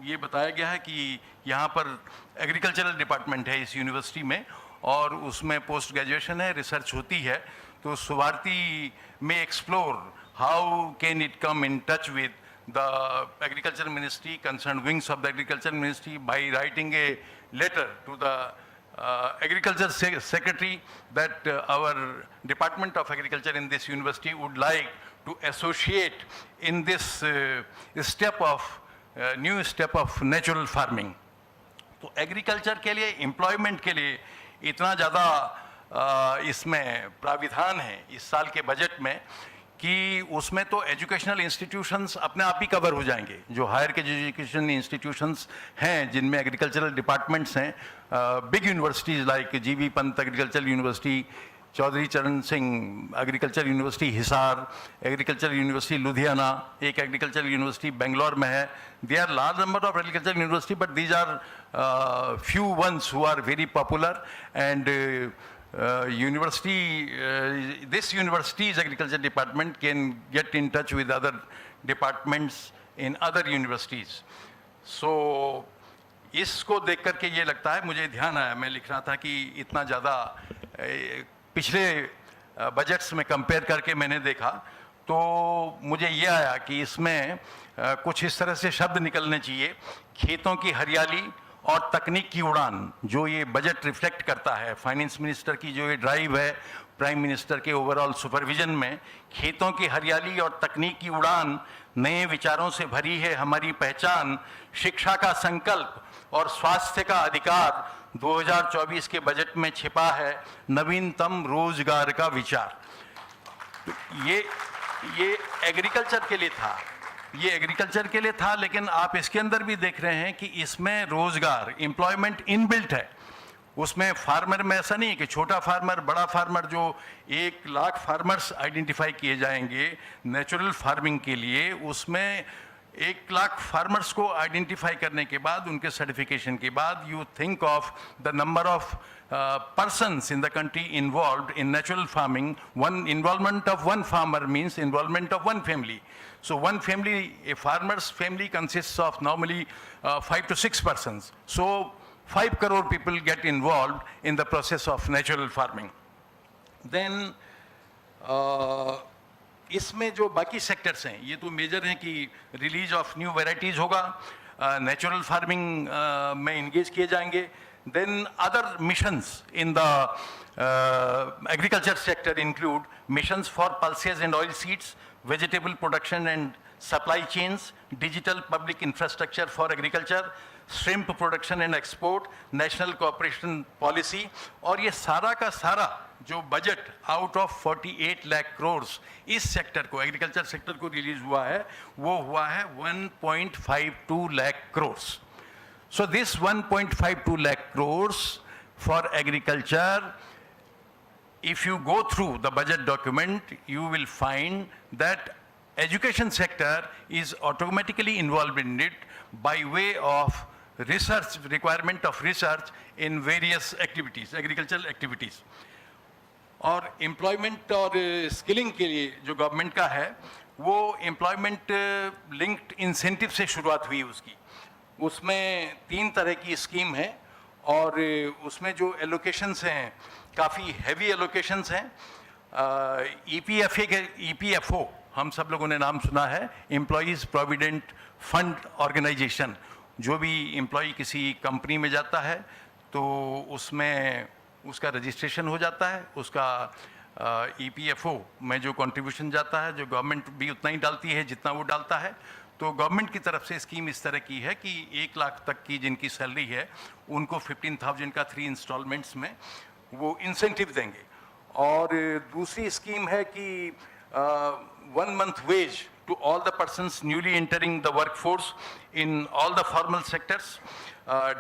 ये बताया गया है कि यहाँ पर एग्रीकल्चरल डिपार्टमेंट है इस यूनिवर्सिटी में, और उसमें पोस्ट ग्रेजुएशन है, रिसर्च होती है। तो सुवार्थी में explore how can it come in touch with the Agriculture Ministry, concerned wings of the Agriculture Ministry, by writing a letter to the Agriculture Secretary that our Department of Agriculture in this university would like to associate in this step of new step of natural farming. तो agriculture के लिए, employment के लिए इतना ज़्यादा इसमें प्राविधान है इस साल के बजट में कि उसमें तो एजुकेशनल इंस्टीट्यूशंस अपने आप ही कवर हो जाएंगे। जो हायर एजुकेशन इंस्टीट्यूशंस हैं जिनमें एग्रीकल्चरल डिपार्टमेंट्स हैं, big universities like GV Pant agriculture university, Chaudhary Charan Singh agriculture university Hisar, agriculture university Ludhiana, एक एग्रीकल्चर यूनिवर्सिटी बेंगलोर में है। They are large number of agriculture university, but these are few ones who are very popular, and this university's agriculture department can get in touch with other departments in other universities. So इसको देख करके ये लगता है, मुझे ध्यान आया, मैं लिख रहा था कि इतना ज़्यादा पिछले बजट्स में कंपेयर करके मैंने देखा, तो मुझे ये आया कि इसमें कुछ इस तरह से शब्द निकलने चाहिए, खेतों की हरियाली और तकनीक की उड़ान। जो ये बजट रिफ्लेक्ट करता है, फाइनेंस मिनिस्टर की जो ये ड्राइव है प्राइम मिनिस्टर के ओवरऑल सुपरविजन में, खेतों की हरियाली और तकनीक की उड़ान, नए विचारों से भरी है हमारी पहचान, शिक्षा का संकल्प और स्वास्थ्य का अधिकार, 2024 के बजट में छिपा है नवीनतम रोजगार का विचार। तो ये एग्रीकल्चर के लिए था, ये एग्रीकल्चर के लिए था, लेकिन आप इसके अंदर भी देख रहे हैं कि इसमें रोजगार, एम्प्लॉयमेंट इनबिल्ट है। उसमें फार्मर में ऐसा नहीं है कि छोटा फार्मर, बड़ा फार्मर, जो 1 लाख फार्मर्स आइडेंटिफाई किए जाएंगे नेचुरल फार्मिंग के लिए, उसमें 1 लाख फार्मर्स को आइडेंटिफाई करने के बाद, उनके सर्टिफिकेशन के बाद, you think of the number of persons in the country involved in natural farming. One involvement of one farmer means involvement of one family. So one family, a farmer's family consists of normally 5 to 6 persons. So 5 crore people get involved in the process of natural farming. Then इसमें जो बाकी sectors हैं, ये तो major हैं कि release of new varieties होगा, natural farming में इंगेज किए जाएंगे। Then other missions in the agriculture sector include missions for pulses and oil seeds, vegetable production and supply chains, digital public infrastructure for agriculture, shrimp production and export, national cooperation policy, और ये सारा का सारा जो budget out of 48 lakh crore इस sector को, agriculture sector को release हुआ है, वो हुआ है 1.52 lakh crore. So this 1.52 lakh crores for agriculture, if you go through the budget document, you will find that education sector is automatically involved in it by way of research, requirement of research in various activities, agricultural activities. और employment और skilling के लिए जो government का है, वो employment linked incentive से शुरुआत हुई उसकी। उसमें 3 तरह की स्कीम है, और उसमें जो एलोकेशंस हैं काफ़ी हैवी एलोकेशंस हैं। EPFO हम सब लोगों ने नाम सुना है, एम्प्लॉयज़ प्रोविडेंट फंड ऑर्गेनाइजेशन। जो भी एम्प्लॉय किसी कंपनी में जाता है तो उसमें उसका रजिस्ट्रेशन हो जाता है, उसका EPFO में जो कंट्रीब्यूशन जाता है, जो गवर्नमेंट भी उतना ही डालती है जितना वो डालता है। तो गवर्नमेंट की तरफ से स्कीम इस तरह की है कि 1 लाख तक की जिनकी सैलरी है उनको 15,000 का 3 इंस्टॉलमेंट्स में वो इंसेंटिव देंगे। और दूसरी स्कीम है कि 1 month wage to all the persons newly entering the workforce in all the formal sectors,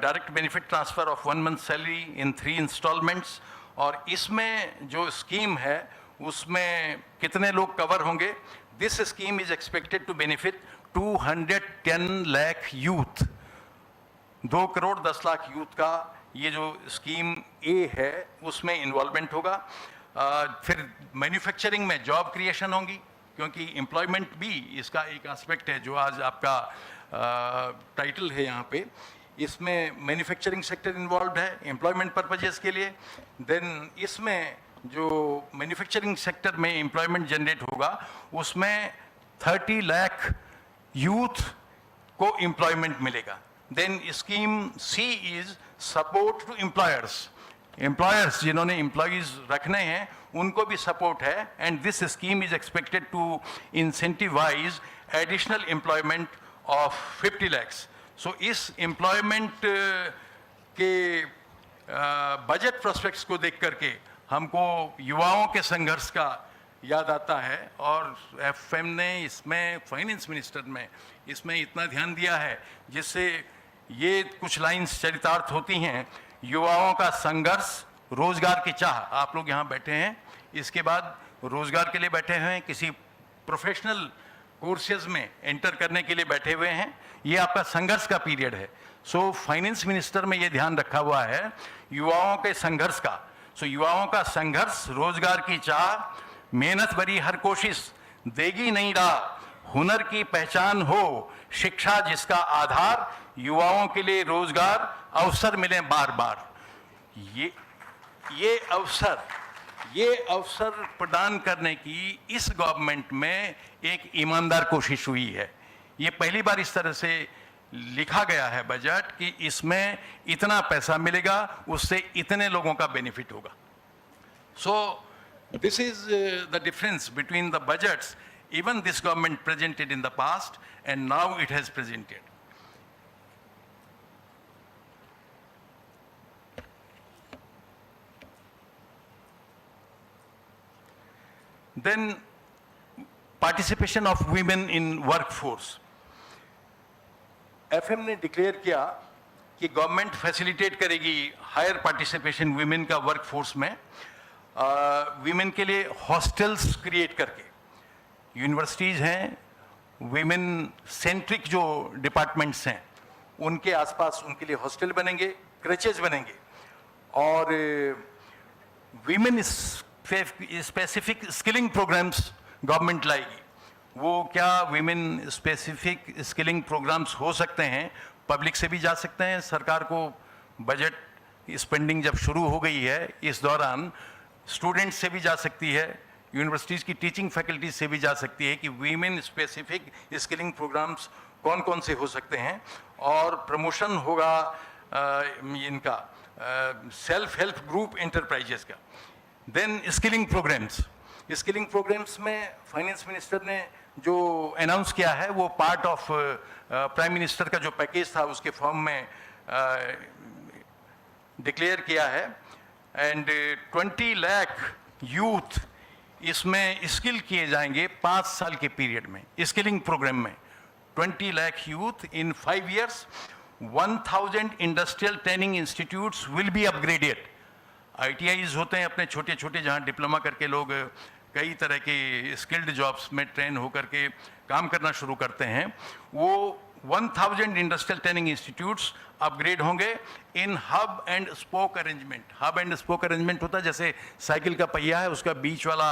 direct benefit transfer of 1 month salary in 3 installments। और इसमें जो स्कीम है उसमें कितने लोग कवर होंगे? This scheme is expected to benefit 210 lakh youth. 2 crore 10 lakh youth का ये जो स्कीम ए है उसमें इन्वॉल्वमेंट होगा। फिर मैन्युफैक्चरिंग में जॉब क्रिएशन होंगी, क्योंकि एम्प्लॉयमेंट भी इसका एक एस्पेक्ट है जो आज आपका टाइटल है यहाँ पे। इसमें मैन्युफैक्चरिंग सेक्टर इन्वॉल्व है एम्प्लॉयमेंट पर्पजेस के लिए। देन इसमें जो मैन्युफैक्चरिंग सेक्टर में एम्प्लॉयमेंट जनरेट होगा उसमें 30 लाख यूथ को एम्प्लॉयमेंट मिलेगा। Then scheme C is support to employers. Employers जिन्होंने एम्प्लॉयज रखने हैं उनको भी सपोर्ट है। And this scheme is expected to incentivise additional employment of 50 lakhs। So इस एम्प्लॉयमेंट के बजट प्रोस्पेक्ट्स को देख करके हमको युवाओं के संघर्ष का याद आता है। और FM ने इसमें फाइनेंस मिनिस्टर में इसमें इतना ध्यान दिया है जिससे ये कुछ लाइंस चरितार्थ होती हैं। युवाओं का संघर्ष, रोजगार की चाह। आप लोग यहाँ बैठे हैं, इसके बाद रोजगार के लिए बैठे हुए हैं, किसी प्रोफेशनल कोर्सेज में एंटर करने के लिए बैठे हुए हैं। ये आपका संघर्ष का पीरियड है। सो फाइनेंस मिनिस्टर में ये ध्यान रखा हुआ है युवाओं के संघर्ष का। सो युवाओं का संघर्ष, रोजगार की चाह, मेहनत भरी हर कोशिश, देगी नहीं राह, हुनर की पहचान हो, शिक्षा जिसका आधार, युवाओं के लिए रोजगार अवसर मिले बार बार। ये अवसर प्रदान करने की इस गवर्नमेंट में एक ईमानदार कोशिश हुई है। ये पहली बार इस तरह से लिखा गया है बजट कि इसमें इतना पैसा मिलेगा, उससे इतने लोगों का बेनिफिट होगा। सो this is the difference between the budgets even this government presented in the past and now it has presented. Then participation of women in workforce. FM ने डिक्लेयर किया कि गवर्नमेंट फैसिलिटेट करेगी हायर पार्टिसिपेशन विमेन का workforce में, women के लिए hostels create करके। Universities हैं, विमेन सेंट्रिक जो डिपार्टमेंट्स हैं उनके आसपास उनके लिए हॉस्टल बनेंगे, क्रचेज बनेंगे। और women specific skilling programmes government लाएगी। वो क्या विमेन स्पेसिफिक स्किलिंग प्रोग्राम्स हो सकते हैं? पब्लिक से भी जा सकते हैं। सरकार को बजट स्पेंडिंग जब शुरू हो गई है इस दौरान स्टूडेंट्स से भी जा सकती है, यूनिवर्सिटीज़ की टीचिंग फैकल्टीज से भी जा सकती है कि वीमेन स्पेसिफिक स्किलिंग प्रोग्राम्स कौन कौन से हो सकते हैं। और प्रमोशन होगा इनका सेल्फ हेल्प ग्रुप एंटरप्राइजेस का। देन स्किलिंग प्रोग्राम्स में फाइनेंस मिनिस्टर ने जो अनाउंस किया है वो पार्ट ऑफ प्राइम मिनिस्टर का जो पैकेज था उसके फॉर्म में डिक्लेयर किया है। एंड 20 लाख यूथ इसमें स्किल किए जाएंगे 5 साल के पीरियड में। स्किलिंग प्रोग्राम में 20 lakh youth in 5 years। 1000 industrial training institutes will be upgraded. ITIs होते हैं अपने छोटे छोटे, जहाँ डिप्लोमा करके लोग कई तरह के स्किल्ड जॉब्स में ट्रेन होकर के काम करना शुरू करते हैं। वो 1000 इंडस्ट्रियल ट्रेनिंग इंस्टीट्यूट्स अपग्रेड होंगे in hub and spoke arrangement. Hub and spoke arrangement होता है जैसे साइकिल का पहिया है, उसका बीच वाला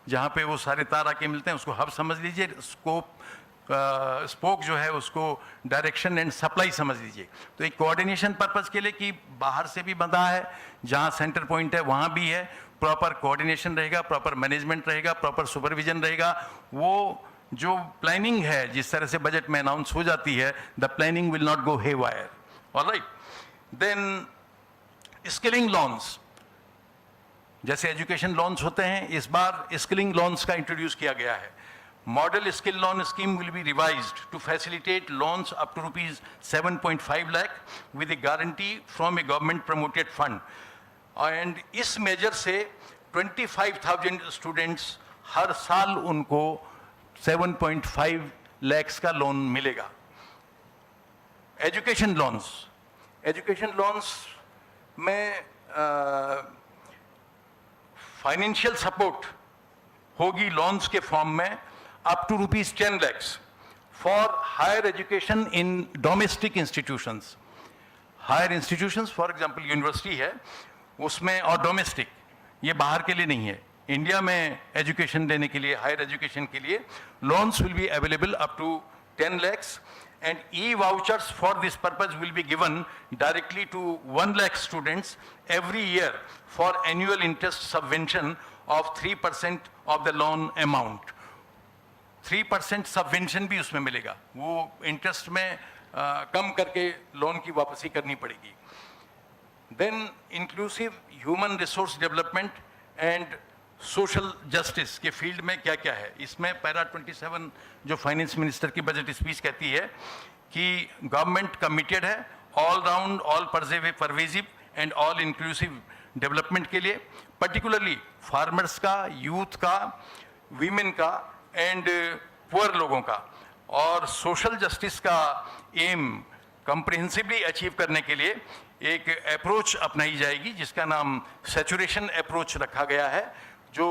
जहाँ पे वो सारे तार आके मिलते हैं उसको हब समझ लीजिए। स्पोक स्पोक जो है उसको डायरेक्शन एंड सप्लाई समझ लीजिए। तो एक कोऑर्डिनेशन पर्पस के लिए कि बाहर से भी बंधा है, जहाँ सेंटर पॉइंट है वहाँ भी है, प्रॉपर कोऑर्डिनेशन रहेगा, प्रॉपर मैनेजमेंट रहेगा, प्रॉपर सुपरविजन रहेगा। वो जो प्लानिंग है जिस तरह से बजट में अनाउंस हो जाती है, the planning will not go haywire. Alright, then skilling loans, जैसे एजुकेशन लोन्स होते हैं, इस बार स्किलिंग लोन्स का इंट्रोड्यूस किया गया है। Model skill loan scheme will be revised to facilitate loans up to rupees 7.5 lakh with a guarantee from a government promoted fund. And इस मेजर से 25,000 स्टूडेंट्स हर साल उनको 7.5 lakhs का लोन मिलेगा। एजुकेशन लोन्स में फाइनेंशियल सपोर्ट होगी लोन्स के form में up to rupees 10 lakhs for higher education in domestic institutions. Higher institutions for example university है उसमें, और डोमेस्टिक, ये बाहर के लिए नहीं है, इंडिया में एजुकेशन देने के लिए, हायर एजुकेशन के लिए loans will be available up to 10 lakhs and e-vouchers for this purpose will be given directly to 1 lakh students every year for annual interest subvention of 3% of the loan amount. 3% subvention भी उसमें मिलेगा, वो interest में कम करके loan की वापसी करनी पड़ेगी। Then inclusive human resource development and social justice के फील्ड में क्या क्या है, इसमें पैरा 27 जो फाइनेंस मिनिस्टर की बजट स्पीच कहती है कि गवर्नमेंट कमिटेड है all round, all pervasive and all inclusive development के लिए, पर्टिकुलरली फार्मर्स का, यूथ का, वीमेन का एंड पुअर लोगों का। और सोशल जस्टिस का एम कंप्रिहेंसिवली अचीव करने के लिए एक अप्रोच अपनाई जाएगी जिसका नाम सैचुरेशन अप्रोच रखा गया है, जो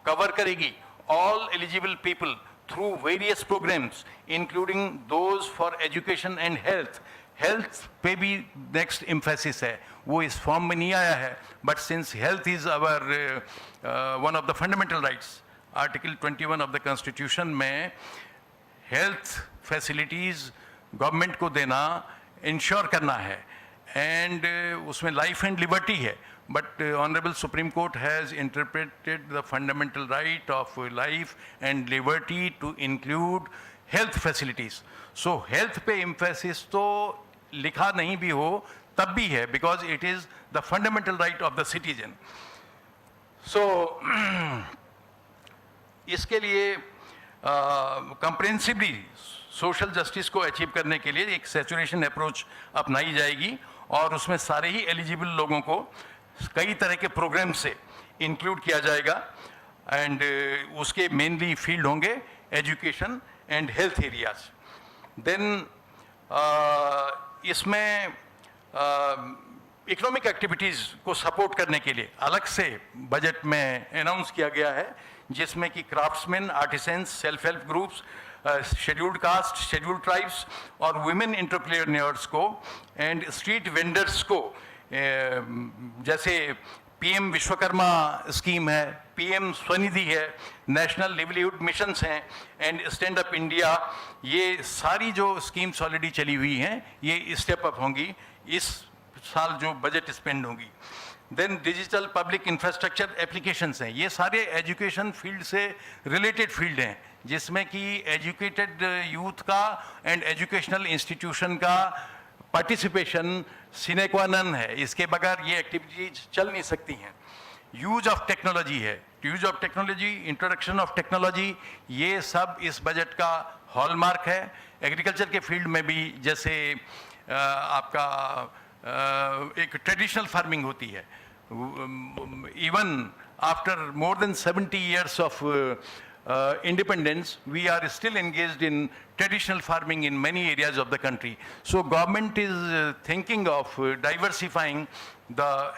कवर करेगी all eligible people through various programmes including those for education and health. Health पे भी नेक्स्ट एम्फेसिस है, वो इस फॉर्म में नहीं आया है, but since health is our one of the fundamental rights, article 21 of the constitution में हेल्थ फैसिलिटीज गवर्नमेंट को देना, इंश्योर करना है, एंड उसमें लाइफ एंड लिबर्टी है। But Honorable Supreme Court has interpreted the fundamental right of life and liberty to include health facilities. So health पे emphasis तो लिखा नहीं भी हो तब भी है, because it is the fundamental right of the citizen. So इसके लिए comprehensively social justice को achieve करने के लिए एक saturation approach अपनाई जाएगी, और उसमें सारे ही eligible लोगों को कई तरह के प्रोग्राम से इंक्लूड किया जाएगा, एंड उसके मेनली फील्ड होंगे education and health areas. Then इसमें इकोनॉमिक एक्टिविटीज़ को सपोर्ट करने के लिए अलग से बजट में अनाउंस किया गया है, जिसमें कि craftsman, artisans, self help groups, scheduled caste, scheduled tribes और वुमेन एंटरप्रेन्योर्स को एंड स्ट्रीट वेंडर्स को, जैसे पीएम विश्वकर्मा स्कीम है, पीएम स्वनिधि है, नेशनल लिवलीहुड मिशंस हैं एंड स्टैंड अप इंडिया, ये सारी जो स्कीम्स ऑलरेडी चली हुई हैं ये स्टेप अप होंगी इस साल जो बजट स्पेंड होगी। Then digital public infrastructure applications हैं, ये सारे एजुकेशन फील्ड से रिलेटेड फील्ड हैं, जिसमें कि एजुकेटेड यूथ का एंड एजुकेशनल इंस्टीट्यूशन का पार्टिसिपेशन सिने क्वा नॉन है, इसके बगैर ये एक्टिविटीज चल नहीं सकती हैं। यूज ऑफ टेक्नोलॉजी है, use of technology, introduction of technology, ये सब इस बजट का हॉलमार्क है। एग्रीकल्चर के फील्ड में भी जैसे आपका एक ट्रेडिशनल फार्मिंग होती है, even after more than 70 years of independence, we are still engaged in traditional farming in many areas of the country. So government is thinking of diversifying the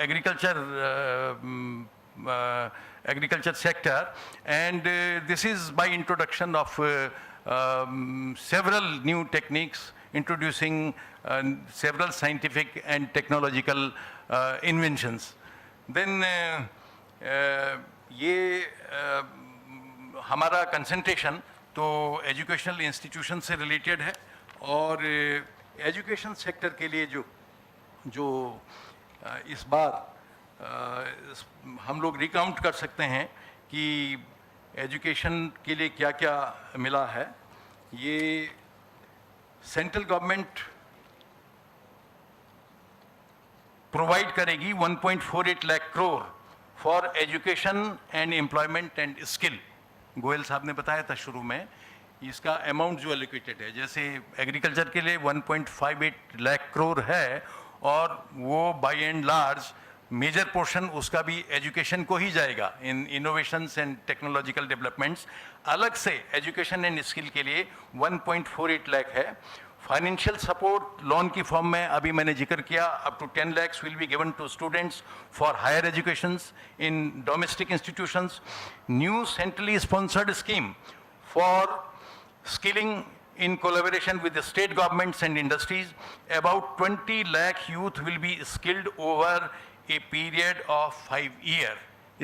agriculture sector, and this is by introduction of several new techniques, introducing several scientific and technological inventions. Then ये हमारा concentration तो educational institution से related है और education sector के लिए जो इस बार हम लोग रिकाउंट कर सकते हैं कि एजुकेशन के लिए क्या क्या मिला है। ये सेंट्रल गवर्नमेंट प्रोवाइड करेगी 1.48 lakh crore for education and employment and skill. Goyal साहब ने बताया था शुरू में, इसका अमाउंट जो एलोकेटेड है, जैसे एग्रीकल्चर के लिए 1.58 लाख करोड़ है और वो by and large major portion उसका भी एजुकेशन को ही जाएगा in innovations and technological developments. अलग से एजुकेशन एंड स्किल के लिए 1.48 लाख है। फाइनेंशियल सपोर्ट लोन की फॉर्म में अभी मैंने जिक्र किया, up to 10 lakhs will be given to students for higher educations in domestic institutions. New centrally sponsored scheme for skilling in collaboration with the state governments and industries. About 20 lakh youth will be skilled over a period of 5 years.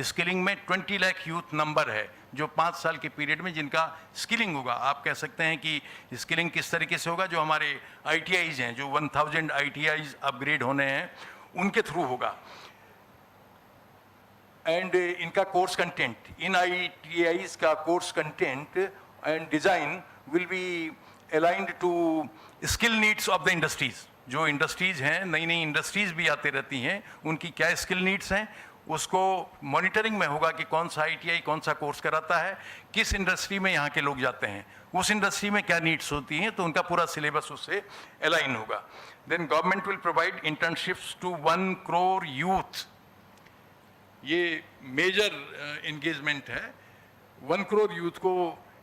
Skilling में 20 lakh youth number है जो 5 साल के period में जिनका skilling होगा। आप कह सकते हैं कि स्किलिंग किस तरीके से होगा, जो हमारे ITIs हैं, जो 1000 ITIs अपग्रेड होने हैं, उनके थ्रू होगा। एंड इनका कोर्स कंटेंट, इन ITIs का course content and design will be aligned to skill needs of the industries. जो इंडस्ट्रीज हैं, नई नई इंडस्ट्रीज भी आती रहती हैं, उनकी क्या स्किल नीड्स हैं, उसको मॉनिटरिंग में होगा कि कौन सा ITI कौन सा कोर्स कराता है, किस इंडस्ट्री में यहाँ के लोग जाते हैं, उस इंडस्ट्री में क्या नीड्स होती हैं, तो उनका पूरा सिलेबस उससे अलाइन होगा। Then government will provide internships to 1 crore youth. ये मेजर एंगेजमेंट है। 1 crore यूथ को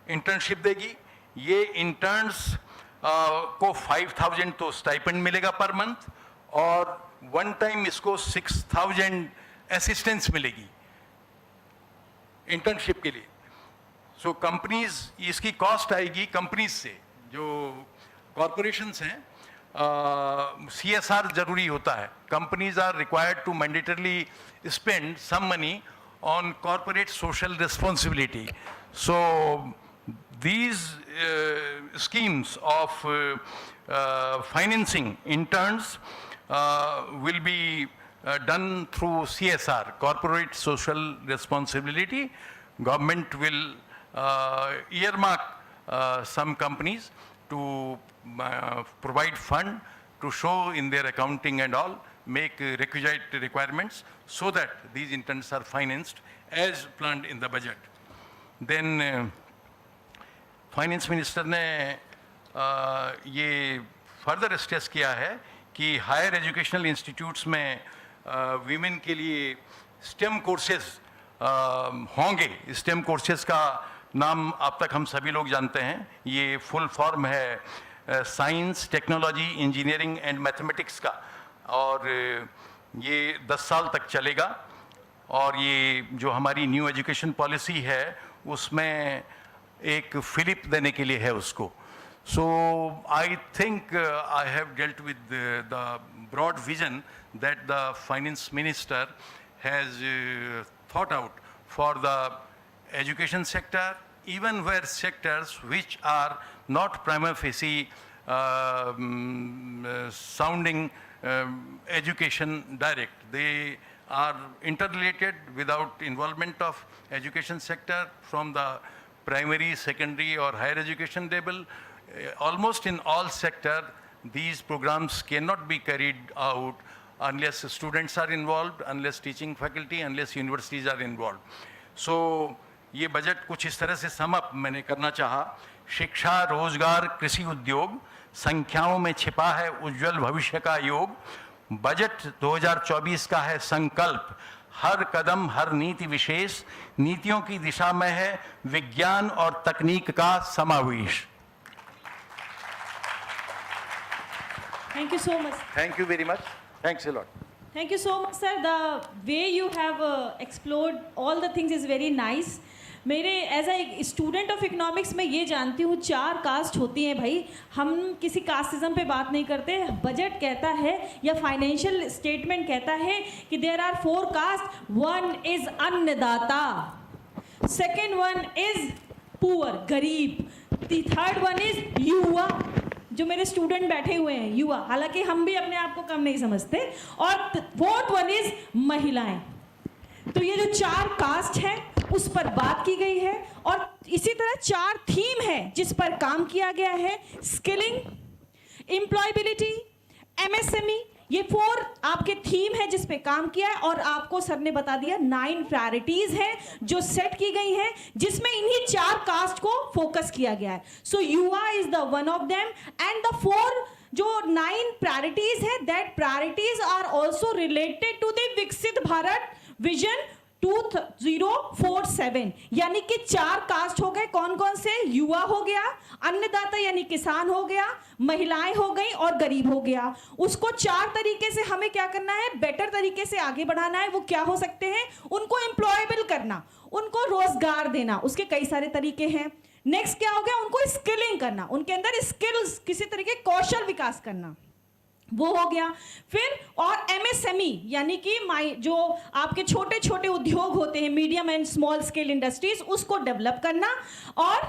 इंटर्नशिप देगी। ये इंटर्न्स को 5000 तो स्टाइपेंड मिलेगा पर मंथ और वन टाइम इसको 6000 असिस्टेंस मिलेगी इंटर्नशिप के लिए। सो कंपनीज, इसकी कॉस्ट आएगी कंपनीज से, जो कॉरपोरेशंस हैं। CSR जरूरी होता है। Companies are required to mandatorily spend some money on corporate social responsibility. So these schemes of financing interns will be done through CSR, corporate social responsibility. Government will earmark some companies to provide fund to show in their accounting and all, make requisite requirements so that these interns are financed as planned in the budget. Then finance minister ने ये further stress किया है कि higher educational institutes में women के लिए stem courses होंगे। Stem courses का नाम अब तक हम सभी लोग जानते हैं। ये फुल फॉर्म है science, technology, engineering and mathematics का, और ये 10 साल तक चलेगा। और ये जो हमारी न्यू एजुकेशन पॉलिसी है उसमें एक फिलिप देने के लिए है उसको। So I think I have dealt with the broad vision that the finance minister has thought out for the education sector, even where sectors which are not prima facie sounding education direct. They are interrelated without involvement of education sector from the primary, secondary or higher education level. Almost in all sector, these programs cannot be carried out unless students are involved, unless teaching faculty, unless universities are involved. So ये budget कुछ इस तरह से sum up मैंने करना चाहा। शिक्षा, रोजगार, कृषि, उद्योग, संख्याओं में छिपा है उज्जवल भविष्य का योग। बजट 2024 का है संकल्प, हर कदम हर नीति विशेष, नीतियों की दिशा में है विज्ञान और तकनीक का समावेश। Thank you so much. Thank you very much. Thanks a lot. Thank you so much, sir. The way you have explored all the things is very nice. मेरे as a student of economics में ये जानती हूँ 4 cast होती हैं भाई। हम किसी कास्टिज्म पे बात नहीं करते। बजट कहता है या फाइनेंशियल स्टेटमेंट कहता है कि देयर आर 4 कास्ट। 1 इज अन्नदाता, सेकेंड 1 इज पुअर, गरीब. द थर्ड वन इज युवा, जो मेरे स्टूडेंट बैठे हुए हैं, युवा, हालांकि हम भी अपने आप को कम नहीं समझते. और फोर्थ वन इज महिलाएं. तो ये जो 4 कास्ट है उस पर बात की गई है. और इसी तरह 4 थीम है जिस पर काम किया गया है. स्किलिंग, एम्प्लॉयबिलिटी, एमएसएमई, ये 4 आपके थीम है जिस पे काम किया है. और आपको सर ने बता दिया 9 प्रायोरिटीज हैं जो सेट की गई हैं जिसमें इन्हीं 4 कास्ट को फोकस किया गया है. So yuva is the one of them. And the 4 जो 9 प्रायोरिटीज है, that priorities are also related to the Viksit Bharat vision 2047. यानी कि 4 कास्ट हो गए. कौन कौन से? युवा हो गया, अन्नदाता यानी किसान हो गया, महिलाएं हो गई और गरीब हो गया. उसको 4 तरीके से हमें क्या करना है, बेटर तरीके से आगे बढ़ाना है. वो क्या हो सकते हैं? उनको एम्प्लॉयबल करना, उनको रोजगार देना, उसके कई सारे तरीके हैं. नेक्स्ट क्या हो गया? उनको स्किलिंग करना, उनके अंदर स्किल्स, किसी तरीके कौशल विकास करना, वो हो गया. फिर और एमएसएमई यानी कि जो आपके छोटे छोटे उद्योग होते हैं, medium and small scale industries, उसको डेवलप करना और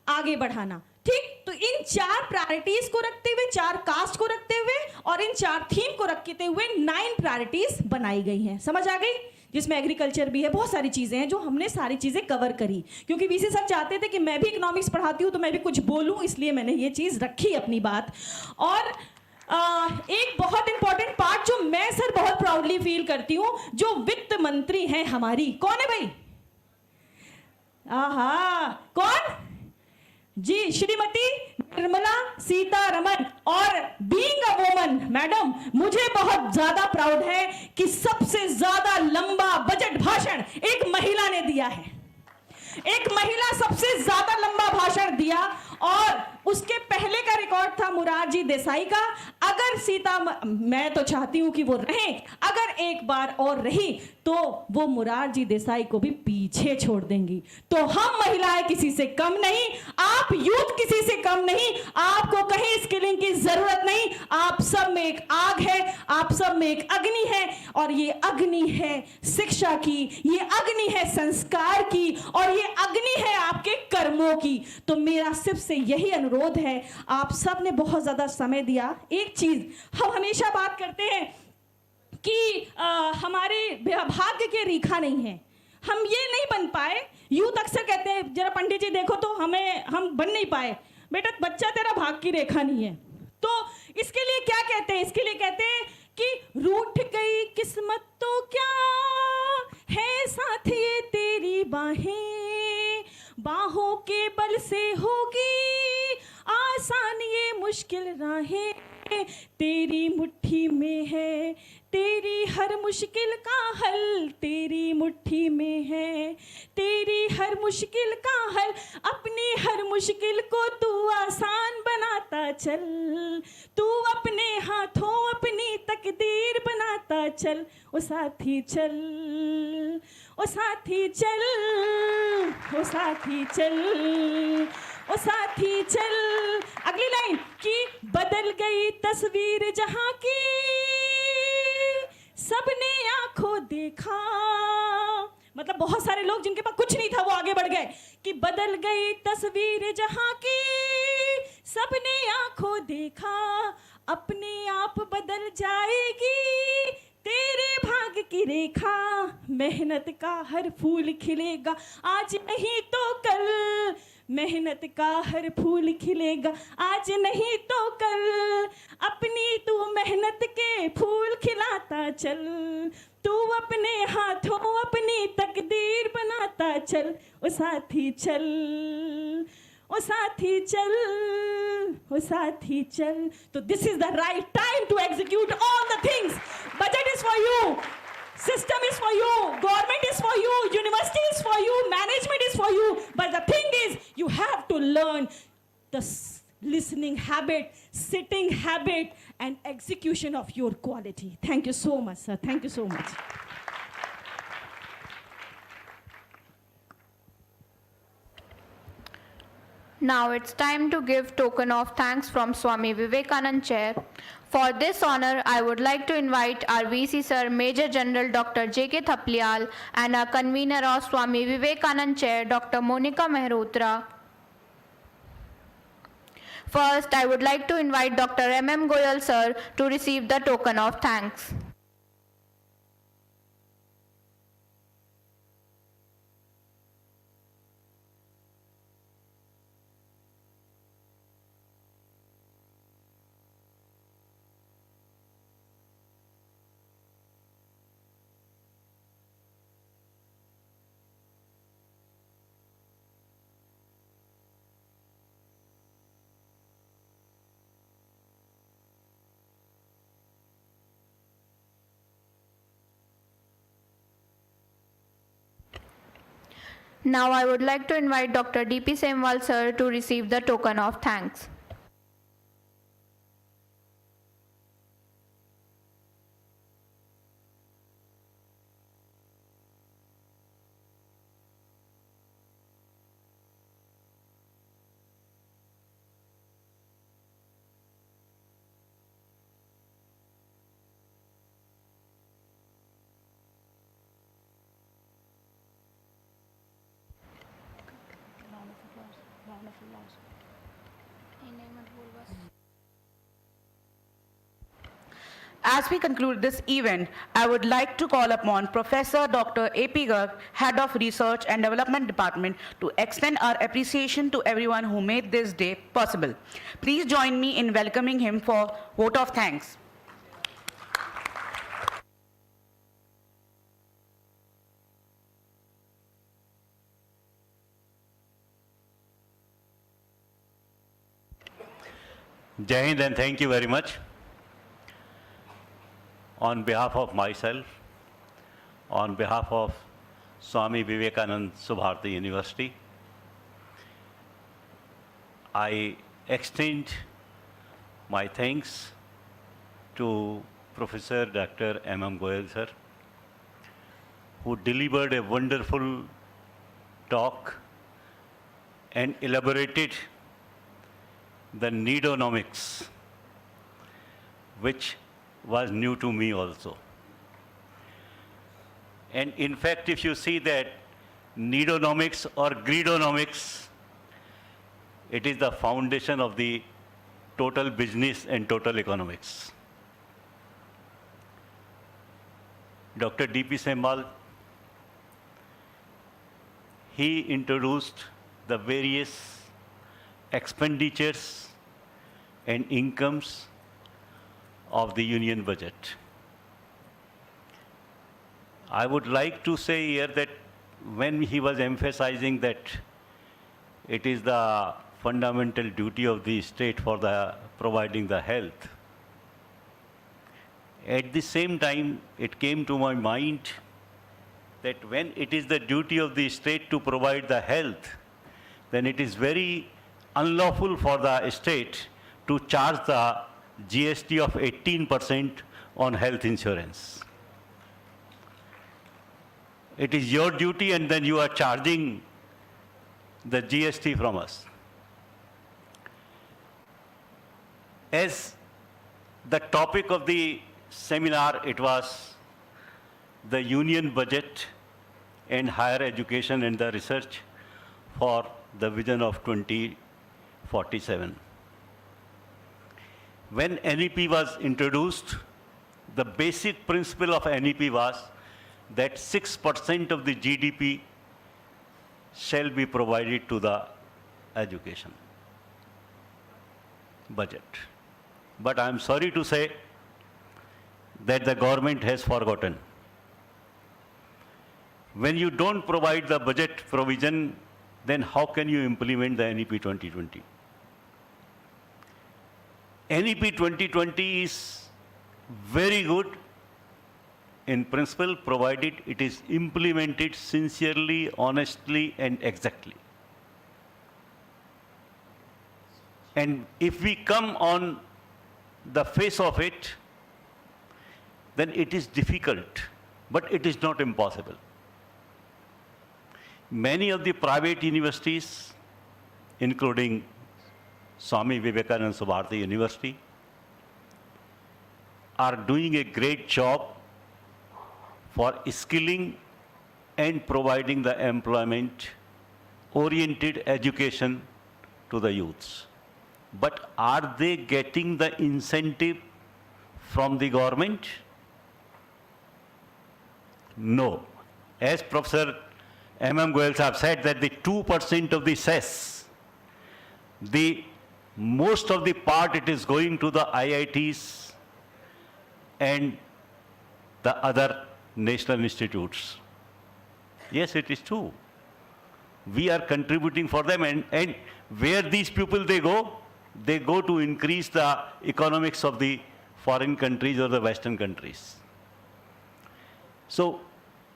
आगे बढ़ाना. ठीक, तो इन 4 प्रायोरिटीज को रखते हुए, 4 कास्ट को रखते हुए और इन 4 थीम को रखते हुए 9 प्रायोरिटीज बनाई गई हैं. समझ आ गई? जिसमें एग्रीकल्चर भी है, बहुत सारी चीजें हैं जो हमने सारी चीजें कवर करी. क्योंकि वीसी सर चाहते थे कि मैं भी इकोनॉमिक्स पढ़ाती हूँ तो मैं भी कुछ बोलूँ, इसलिए मैंने ये चीज रखी अपनी बात. और एक बहुत इंपॉर्टेंट पार्ट जो मैं सर बहुत प्राउडली फील करती हूं, जो वित्त मंत्री हैं हमारी. कौन है भाई? आहा, कौन जी? श्रीमती निर्मला सीतारमण. और बीइंग अ वुमन, मैडम, मुझे बहुत ज्यादा प्राउड है कि सबसे ज्यादा लंबा बजट भाषण एक महिला ने दिया है. एक महिला सबसे ज्यादा लंबा भाषण दिया. और उसके पहले का रिकॉर्ड था मोरारजी देसाई का. अगर मैं तो चाहती हूं कि वो रहें, अगर एक बार और रही तो वो मोरारजी देसाई को भी पीछे छोड़ देंगी. तो हम महिलाएं किसी से कम नहीं, आप यूथ किसी से कम नहीं. आपको कहीं स्किलिंग की जरूरत नहीं. आप सब में एक आग है, आप सब में एक अग्नि है. और ये अग्नि है शिक्षा की, ये अग्नि है संस्कार की, और ये अग्नि है आपके कर्मों की. तो मेरा सिर्फ से यही अनुरोध है. आप सब ने बहुत ज्यादा समय दिया. एक चीज हम हमेशा बात करते हैं कि हमारे भाग्य की रेखा नहीं है, हम ये नहीं बन पाए. यूथ अक्सर कहते हैं जरा पंडित जी देखो तो हम बन नहीं पाए. बेटा, बच्चा तेरा भाग्य की रेखा नहीं है. तो इसके लिए क्या कहते हैं? इसके लिए कहते हैं कि रूठ गई किस्मत तो क्या है साथ ये तेरी बाहें, बाहों के बल से होगी आसान ये मुश्किल राहें, तेरी मुट्ठी में है तेरी हर मुश्किल का हल, तेरी मुट्ठी में है तेरी हर मुश्किल का हल, अपनी हर मुश्किल को तू आसान बनाता चल, तू अपने हाथों अपनी तकदीर बनाता चल. ओ साथी चल, ओ साथी चल, ओ साथी चल, ओ साथी चल. अगली लाइन कि बदल गई तस्वीर जहां की सबने आंखों देखा. मतलब बहुत सारे लोग जिनके पास कुछ नहीं था वो आगे बढ़ गए. कि बदल गई तस्वीर जहां की सबने आंखों देखा, अपने आप बदल जाएगी तेरे भाग्य की रेखा, मेहनत का हर फूल खिलेगा आज नहीं तो कल, मेहनत का हर फूल खिलेगा आज नहीं तो कल, अपनी तू मेहनत के फूल खिलाता चल, तू अपने हाथों अपनी तकदीर बनाता चल. ओ साथी चल, ओ साथी चल, ओ साथी चल. तो this is the right time to execute all the things. Budget is for you, system is for you, government is for you, university is for you, management is for you. But the thing is, you have to learn the listening habit, sitting habit, and execution of your quality. Thank you so much, sir. Thank you so much. Now it's time to give token of thanks from Swami Vivekanand Chair. For this honor, I would like to invite our VC Sir, Major General Dr. J.K. Thaplial, and our convener of Swami Vivekanand Chair, Dr. Monica Mehrotra. First, I would like to invite Dr. M.M. Goel Sir to receive the token of thanks. Now I would like to invite Dr. D.P. Semwal Sir to receive the token of thanks. As we conclude this event, I would like to call upon Professor Dr. A.P. Garg, Head of Research and Development Department, to extend our appreciation to everyone who made this day possible. Please join me in welcoming him for vote of thanks. Jai Hind and thank you very much. On behalf of myself, on behalf of Swami Vivekanand Subharati University, I extend my thanks to Professor Dr. M.M. Goel sir, who delivered a wonderful talk and elaborated the Needonomics, which was new to me also. And in fact, if you see that Needonomics or Greedonomics, it is the foundation of the total business and total economics. Dr. D.P. Semwal, he introduced the various expenditures and incomes of the union budget. I would like to say here that when he was emphasizing that it is the fundamental duty of the state for providing the health, at the same time it came to my mind that when it is the duty of the state to provide the health, then it is very unlawful for the state to charge the GST of 18% on health insurance. It is your duty and then you are charging the GST from us. As the topic of the seminar, it was the union budget and higher education and the research for the vision of 2047. When NEP was introduced, the basic principle of NEP was that 6% of the GDP shall be provided to the education budget. But I am sorry to say that the government has forgotten. When you don't provide the budget provision, then how can you implement the NEP 2020? NEP 2020 is very good in principle, provided it is implemented sincerely, honestly, and exactly. And if we come on the face of it, then it is difficult, but it is not impossible. Many of the private universities including Swami Vivekanand Subharati University, are doing a great job for skilling and providing the employment-oriented education to the youths. But are they getting the incentive from the government? No. As Professor M.M. Goel have said that the 2% of the cess, most of the part it is going to the IITs and the other national institutes. Yes, it is true. We are contributing for them, and where these people they go to increase the economics of the foreign countries or the Western countries. So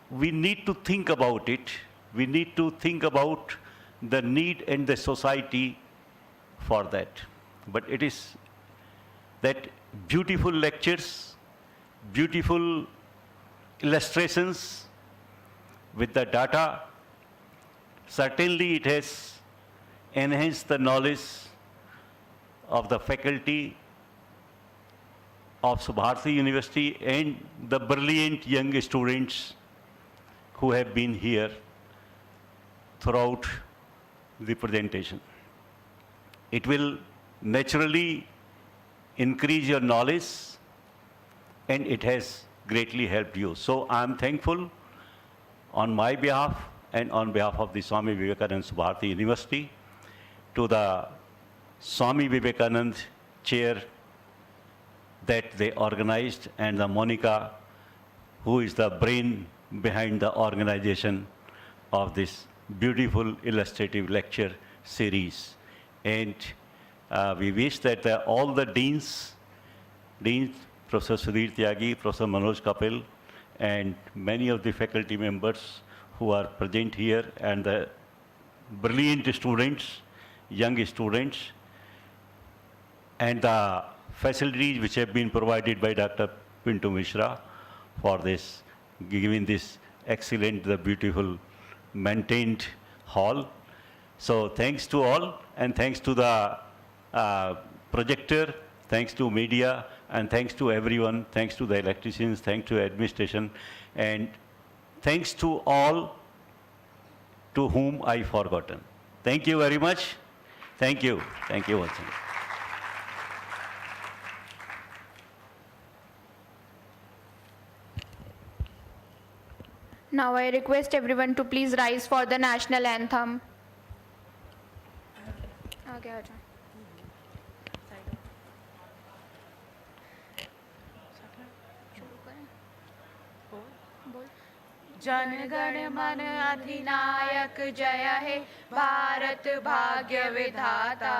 we need to think about it. We need to think about the need and the society for that. But it is that beautiful lectures, beautiful illustrations with the data, certainly it has enhanced the knowledge of the faculty of Subharati University and the brilliant young students who have been here throughout the presentation. It will naturally increase your knowledge, and it has greatly helped you. So I am thankful on my behalf and on behalf of the Swami Vivekanand Subharati University to the Swami Vivekanand chair that they organized, and the Monica, who is the brain behind the organization of this beautiful illustrative lecture series. And we wish that all the deans, Professor Sudhir Tyagi, Professor Manoj Kapil, and many of the faculty members who are present here, and the brilliant students, young students, and the facilities which have been provided by Dr. Pintu Mishra for this, giving this excellent, the beautiful, maintained hall. So thanks to all, and thanks to the projector, thanks to media, and thanks to everyone, thanks to the electricians, thanks to administration, and thanks to all to whom I forgotten. Thank you very much. Thank you. Thank you once again. Now I request everyone to please rise for the national anthem. आगे आ जाओ. जन गण मन अधिनायक जय हे भारत भाग्य विधाता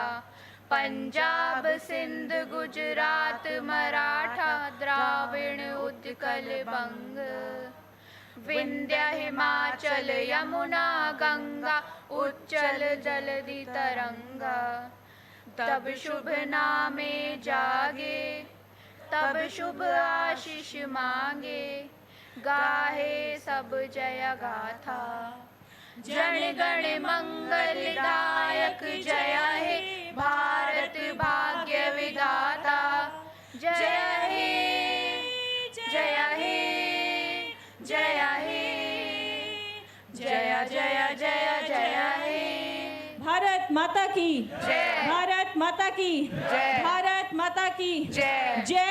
पंजाब सिंध गुजरात मराठा द्राविण उत्कल बंग विंध्य हिमाचल यमुना गंगा उच्चल जलधि तरंगा तब शुभ नामे जागे तब शुभ आशीष मांगे गाहे सब जय गाथा जन गण मंगलदायक जय हे भारत भाग्य विधाता जय हे जय हे जय हे जय जय जय जय हे भारत माता की जय भारत माता की जय भारत माता की जय जय